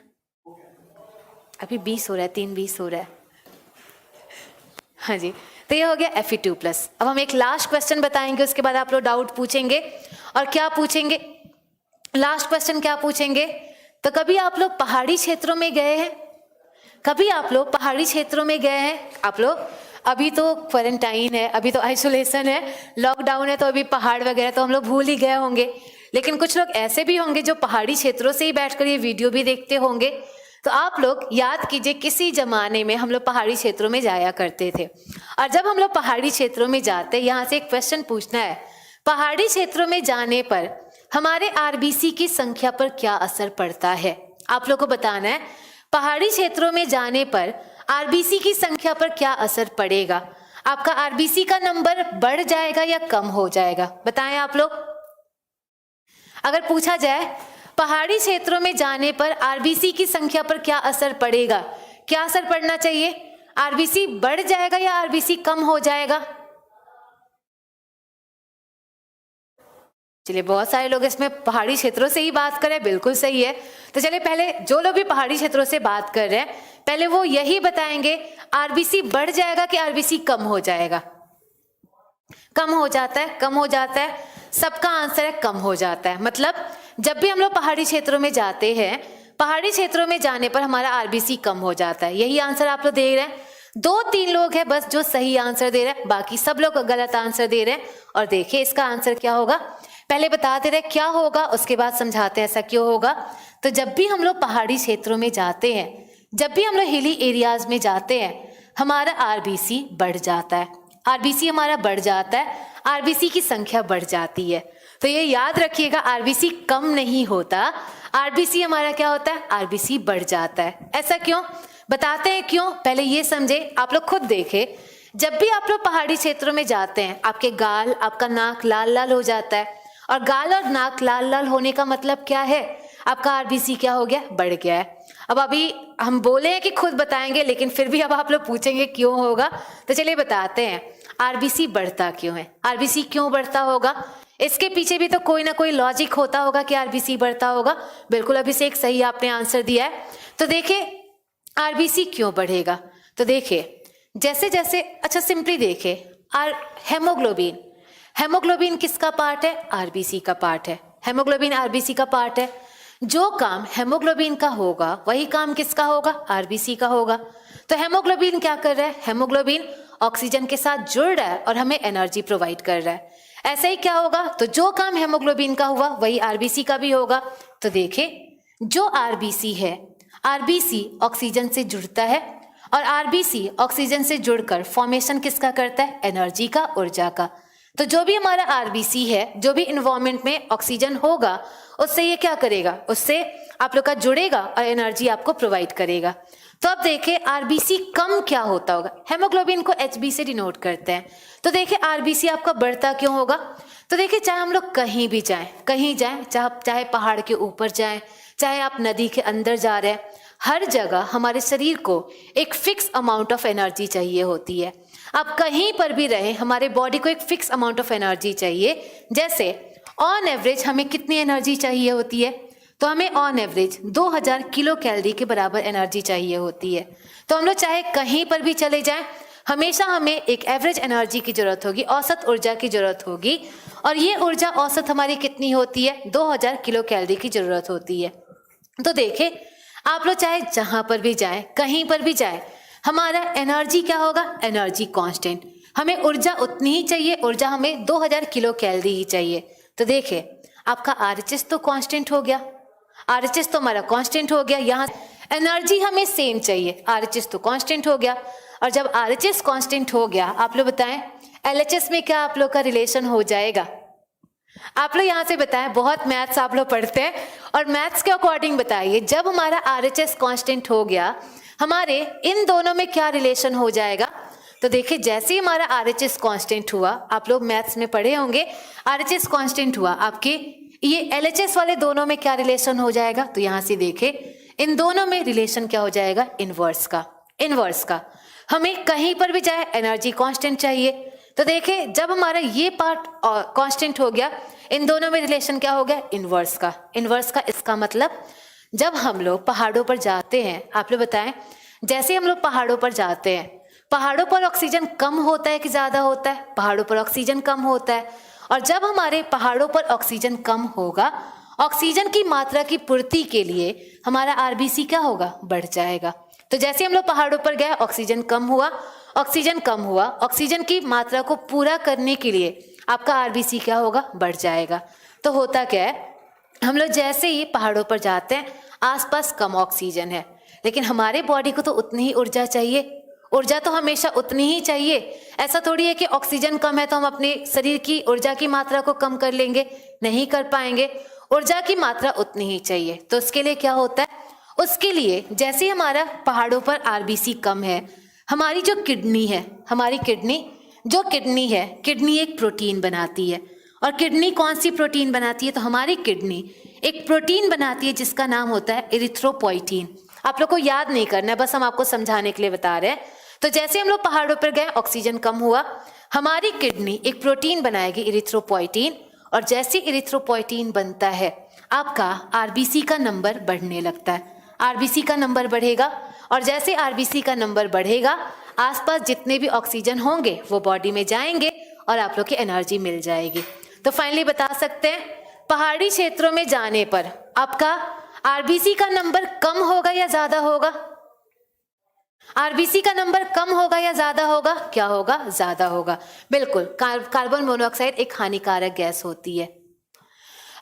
अभी 20 हो रहा है, 3:20 हो रहा है, हाँ जी। तो ये हो गया Fe2+। अब हम एक लास्ट क्वेश्चन बताएंगे, उसके बाद आप लोग डाउट पूछेंगे। और क्या पूछेंगे, लास्ट क्वेश्चन क्या पूछेंगे, तो कभी आप लोग पहाड़ी क्षेत्रों में गए हैं, आप लोग अभी तो क्वारंटाइन है, अभी तो आइसोलेशन है, लॉकडाउन है, तो अभी पहाड़ वगैरह तो हम लोग भूल ही गए होंगे। लेकिन कुछ लोग ऐसे भी होंगे जो पहाड़ी क्षेत्रों से ही बैठकर ये वीडियो भी देखते होंगे। तो आप लोग याद कीजिए, किसी जमाने में हम लोग पहाड़ी क्षेत्रों में जाया करते थे, और जब हम लोग पहाड़ी क्षेत्रों में जाते, यहाँ से एक क्वेश्चन पूछना है, पहाड़ी क्षेत्रों में जाने पर हमारे RBC की संख्या पर क्या असर पड़ता है, आप लोग को बताना है। पहाड़ी क्षेत्रों में जाने पर RBC की संख्या पर क्या असर पड़ेगा, आपका RBC का नंबर बढ़ जाएगा या कम हो जाएगा, बताएं आप लोग। अगर पूछा जाए पहाड़ी क्षेत्रों में जाने पर आरबीसी की संख्या पर क्या असर पड़ेगा? क्या असर पड़ना चाहिए? आरबीसी बढ़ जाएगा या आरबीसी कम हो जाएगा? चलिए, बहुत सारे लोग इसमें पहाड़ी क्षेत्रों से ही बात कर रहे हैं, बिल्कुल सही है। तो चलिए, पहले जो लोग भी पहाड़ी क्षेत्रों से बात कर रहे हैं, पहले वो यही बताएंगे आरबीसी बढ़ जाएगा कि आरबीसी कम हो जाएगा। कम हो जाता है, कम हो जाता है, सबका आंसर है कम हो जाता है। मतलब जब भी हम लोग पहाड़ी क्षेत्रों में जाते हैं, पहाड़ी क्षेत्रों में जाने पर हमारा आरबीसी कम हो जाता है। यही आंसर आप लोग दे रहे हैं। 2-3 लोग हैं बस जो सही आंसर दे रहे हैं, बाकी सब लोग गलत आंसर दे रहे हैं। और देखिए इसका आंसर क्या होगा, पहले बता दे रहे क्या होगा, उसके बाद समझाते हैं ऐसा क्यों होगा। तो जब भी हम लोग पहाड़ी क्षेत्रों में जाते हैं, जब भी हम लोग हिली एरियाज में जाते हैं, हमारा आरबीसी बढ़ जाता है। आरबीसी हमारा बढ़ जाता है, आरबीसी की संख्या बढ़ जाती है। तो ये याद रखिएगा, आरबीसी कम नहीं होता, आरबीसी हमारा क्या होता है, आरबीसी बढ़ जाता है। ऐसा क्यों, बताते हैं क्यों, पहले ये समझे, आप लोग खुद देखें। जब भी आप लोग पहाड़ी क्षेत्रों में जाते हैं, आपके गाल, आपका नाक लाल लाल हो जाता है। और गाल और नाक लाल लाल होने का मतलब क्या है, आपका आरबीसी क्या हो गया, बढ़ गया है। अब अभी हम बोले हैं कि खुद बताएंगे, लेकिन फिर भी अब आप लोग पूछेंगे क्यों होगा, तो चलिए बताते हैं आरबीसी बढ़ता क्यों है। आरबीसी क्यों बढ़ता होगा, इसके पीछे भी तो कोई ना कोई लॉजिक होता होगा कि आरबीसी बढ़ता होगा। बिल्कुल अभिषेक सही आपने आंसर दिया है। तो देखिए आरबीसी क्यों बढ़ेगा, तो देखिए जैसे जैसे, अच्छा सिंपली देखिए, हेमोग्लोबिन, हेमोग्लोबिन किसका पार्ट है, आरबीसी का पार्ट है। हेमोग्लोबिन आरबीसी का पार्ट है। जो काम हेमोग्लोबिन का होगा वही काम किसका होगा, आरबीसी का होगा। तो हेमोग्लोबिन क्या कर रहा है, हेमोग्लोबिन ऑक्सीजन के साथ जुड़ रहा है और हमें एनर्जी प्रोवाइड कर रहा है। ऐसा ही क्या होगा, तो जो काम हेमोग्लोबिन का हुआ वही आरबीसी का भी होगा। तो देखिए जो आरबीसी है, आरबीसी ऑक्सीजन से जुड़ता है और आरबीसी ऑक्सीजन से जुड़कर फॉर्मेशन किसका करता है, एनर्जी का, ऊर्जा का। तो जो भी हमारा आरबीसी है, जो भी इन्वायरमेंट में ऑक्सीजन होगा उससे ये क्या करेगा, उससे आप लोग का जुड़ेगा और एनर्जी आपको प्रोवाइड करेगा। तो अब देखिए आरबीसी कम क्या होता होगा, हेमोग्लोबिन को एचबी से डिनोट करते हैं। तो देखिए आरबीसी आपका बढ़ता क्यों होगा, तो देखिए चाहे हम लोग कहीं भी जाएं, कहीं जाएं, चाहे पहाड़ के ऊपर जाएं, चाहे आप नदी के अंदर जा रहे हैं, हर जगह हमारे शरीर को एक फिक्स अमाउंट ऑफ एनर्जी चाहिए होती है। आप कहीं पर भी रहें, हमारे बॉडी को एक फिक्स अमाउंट ऑफ एनर्जी चाहिए। जैसे ऑन एवरेज हमें कितनी एनर्जी चाहिए होती है, तो हमें ऑन एवरेज 2000 किलो कैलोरी के बराबर एनर्जी चाहिए होती है। तो हम लोग चाहे कहीं पर भी चले जाएं, हमेशा हमें एक एवरेज एनर्जी की जरूरत होगी, औसत ऊर्जा की जरूरत होगी। और ये ऊर्जा औसत हमारी कितनी होती है, 2000 किलो कैलोरी की जरूरत होती है। तो देखिए आप लोग चाहे जहां पर भी जाएं, कहीं पर भी जाएं, हमारा एनर्जी क्या होगा, एनर्जी कांस्टेंट। हमें ऊर्जा उतनी ही चाहिए, ऊर्जा हमें 2000 किलो कैलोरी ही चाहिए। तो देखिए आपका आरएचएस तो कांस्टेंट हो गया, आरएचएस तो हमारा कांस्टेंट हो गया, यहाँ एनर्जी हमें सेम चाहिए, आरएचएस तो कांस्टेंट हो गया। और जब आरएचएस कांस्टेंट हो गया, आप लोग बताएं एलएचएस में क्या आप लोग का रिलेशन हो जाएगा। आप लोग यहाँ से बताएं, बहुत मैथ्स आप लोग पढ़ते हैं और मैथ्स के अकॉर्डिंग बताइए, जब हमारा आरएचएस कांस्टेंट हो गया, हमारे इन दोनों में क्या रिलेशन हो जाएगा। तो देखिए जैसे ही हमारा आरएचएस कांस्टेंट हुआ, आप लोग मैथ्स में पढ़े होंगे, आरएचएस कांस्टेंट हुआ, आपके ये एलएचएस वाले दोनों में क्या रिलेशन हो जाएगा। तो यहाँ से देखिए इन दोनों में रिलेशन क्या हो जाएगा, इनवर्स का। इनवर्स का हमें कहीं पर भी जाए एनर्जी कांस्टेंट चाहिए। तो देखिए जब हमारा ये पार्ट कांस्टेंट हो गया, इन दोनों में रिलेशन क्या हो गया, इनवर्स का। इनवर्स का इसका मतलब जब हम लोग पहाड़ों पर जाते हैं, आप लोग बताएं, जैसे हम लोग पहाड़ों पर जाते हैं, पहाड़ों पर ऑक्सीजन कम होता है कि ज्यादा होता है, पहाड़ों पर ऑक्सीजन कम होता है। और जब हमारे पहाड़ों पर ऑक्सीजन कम होगा, ऑक्सीजन की मात्रा की पूर्ति के लिए हमारा आरबीसी क्या होगा, बढ़ जाएगा। तो जैसे हम लोग पहाड़ों पर गए, ऑक्सीजन कम हुआ, ऑक्सीजन कम हुआ, ऑक्सीजन की मात्रा को पूरा करने के लिए आपका आरबीसी क्या होगा, बढ़ जाएगा। तो होता क्या है, हम लोग जैसे ही पहाड़ों पर जाते हैं, आसपास कम ऑक्सीजन है, लेकिन हमारे बॉडी को तो उतनी ही ऊर्जा चाहिए, ऊर्जा तो हमेशा उतनी ही चाहिए। ऐसा थोड़ी है कि ऑक्सीजन कम है तो हम अपने शरीर की ऊर्जा की मात्रा को कम कर लेंगे, नहीं कर पाएंगे, ऊर्जा की मात्रा उतनी ही चाहिए। तो उसके लिए क्या होता है, उसके लिए जैसे हमारा पहाड़ों पर आरबीसी कम है, हमारी जो किडनी है, हमारी किडनी है, किडनी एक प्रोटीन बनाती है। और किडनी कौन सी प्रोटीन बनाती है, तो हमारी किडनी एक प्रोटीन बनाती है जिसका नाम होता है इरिथ्रोपोइटीन। आप लोग को याद नहीं करना है, बस हम आपको समझाने के लिए बता रहे हैं। तो जैसे हम लोग पहाड़ों पर गए, ऑक्सीजन कम हुआ, हमारी किडनी एक प्रोटीन बनाएगी इरिथ्रोपोइटीन, और जैसे इरिथ्रोपोइटीन बनता है आपका आरबीसी का नंबर बढ़ने लगता है। आरबीसी का नंबर बढ़ेगा, और जैसे आरबीसी का नंबर बढ़ेगा आसपास जितने भी ऑक्सीजन होंगे वो बॉडी में जाएंगे और आप लोग की एनर्जी मिल जाएगी। तो फाइनली बता सकते हैं पहाड़ी क्षेत्रों में जाने पर आपका आरबीसी का नंबर कम होगा या ज्यादा होगा? आरबीसी का नंबर कम होगा या ज्यादा होगा? क्या होगा? ज्यादा होगा। बिल्कुल, कार्बन मोनोऑक्साइड एक हानिकारक गैस होती है।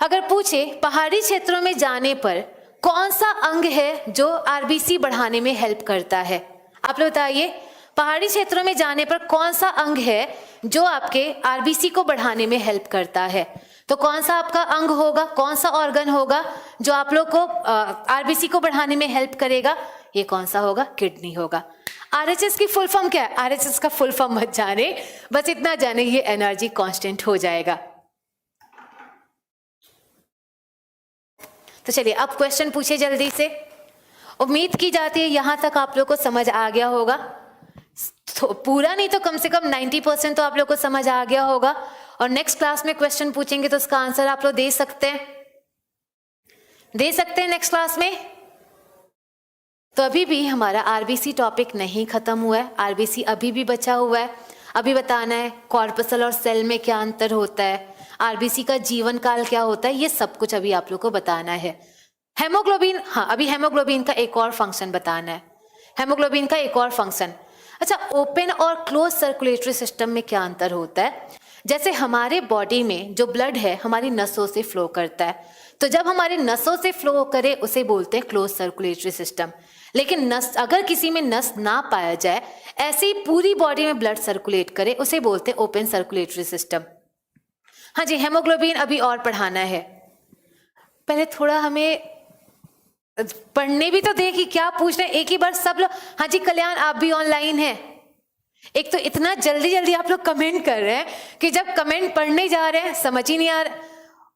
अगर पूछे पहाड़ी क्षेत्रों में जाने पर कौन सा अंग है जो आरबीसी बढ़ाने में हेल्प करता है? आप लोग बताइए, पहाड़ी क्षेत्रों में जाने पर कौन सा अंग है जो आपके आरबीसी को बढ़ाने में हेल्प करता है? तो कौन सा आपका अंग होगा, कौन सा ऑर्गन होगा जो आप लोग को आरबीसी को बढ़ाने में हेल्प करेगा? ये कौन सा होगा? किडनी होगा। आरएचएस की फुल फॉर्म क्या है? आरएचएस का फुल फॉर्म मत जाने, बस इतना जाने ये एनर्जी कांस्टेंट हो जाएगा। तो चलिए अब क्वेश्चन पूछे जल्दी से। उम्मीद की जाती है यहां तक आप लोग को समझ आ गया होगा, तो पूरा नहीं तो कम से कम 90% तो आप लोग को समझ आ गया होगा। और नेक्स्ट क्लास में क्वेश्चन पूछेंगे तो उसका आंसर आप लोग दे सकते हैं, नेक्स्ट क्लास में। तो अभी भी हमारा आरबीसी टॉपिक नहीं खत्म हुआ है, आरबीसी अभी भी बचा हुआ है। अभी बताना है कॉर्पसल और सेल में क्या अंतर होता है, आरबीसी का जीवन काल क्या होता है, ये सब कुछ अभी आप लोग को बताना है। हेमोग्लोबिन, हाँ अभी हेमोग्लोबिन का एक और फंक्शन बताना है, हेमोग्लोबिन का एक और फंक्शन। अच्छा, ओपन और क्लोज सर्कुलेटरी सिस्टम में क्या अंतर होता है? जैसे हमारे बॉडी में जो ब्लड है हमारी नसों से फ्लो करता है, तो जब हमारी नसों से फ्लो करे उसे बोलते हैं क्लोज सर्कुलेटरी सिस्टम। लेकिन नस, अगर किसी में नस ना पाया जाए, ऐसे ही पूरी बॉडी में ब्लड सर्कुलेट करे, उसे बोलते हैं ओपन सर्कुलेटरी सिस्टम। हाँ जी, हेमोग्लोबिन अभी और पढ़ाना है, पहले थोड़ा हमें पढ़ने भी तो दे कि क्या पूछ रहे हैं एक ही बार सब लोग। हाँ जी कल्याण, आप भी ऑनलाइन हैं। एक तो इतना जल्दी जल्दी आप लोग कमेंट कर रहे हैं कि जब कमेंट पढ़ने जा रहे हैं समझ ही नहीं आ रहा।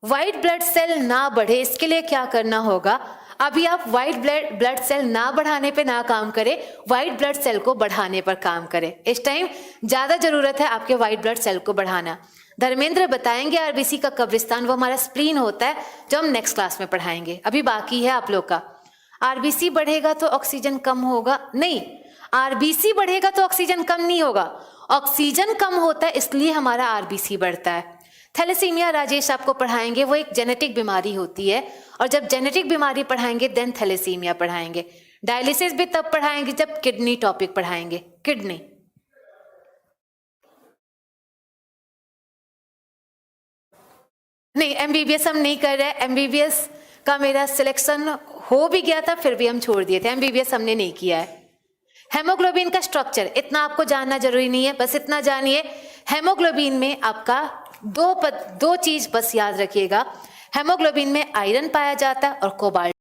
व्हाइट ब्लड सेल ना बढ़े इसके लिए क्या करना होगा? अभी आप व्हाइट ब्लड सेल ना बढ़ाने पे ना काम करें, व्हाइट ब्लड सेल को बढ़ाने पर काम करें। इस टाइम ज्यादा जरूरत है आपके व्हाइट ब्लड सेल को बढ़ाना। धर्मेंद्र बताएंगे आरबीसी का कब्रिस्तान, वो हमारा स्प्लीन होता है जो हम नेक्स्ट क्लास में पढ़ाएंगे, अभी बाकी है आप लोग का। आरबीसी बढ़ेगा तो ऑक्सीजन कम होगा? नहीं, आरबीसी बढ़ेगा तो ऑक्सीजन कम नहीं होगा, ऑक्सीजन कम होता है इसलिए हमारा आरबीसी बढ़ता है। थैलेसीमिया राजेश आपको पढ़ाएंगे, वो एक जेनेटिक बीमारी होती है, और जब जेनेटिक बीमारी पढ़ाएंगे देन थैलेसीमिया पढ़ाएंगे। डायलिसिस भी तब पढ़ाएंगे जब किडनी टॉपिक पढ़ाएंगे, किडनी। नहीं, एमबीबीएस हम नहीं कर रहे, एमबीबीएस का मेरा सिलेक्शन हो भी गया था फिर भी हम छोड़ दिए थे, एमबीबीएस हमने नहीं किया है। हेमोग्लोबिन का स्ट्रक्चर इतना आपको जानना जरूरी नहीं है, बस इतना जानिए हेमोग्लोबिन में आपका दो चीज बस याद रखिएगा, हेमोग्लोबिन में आयरन पाया जाता है और कोबाल्ट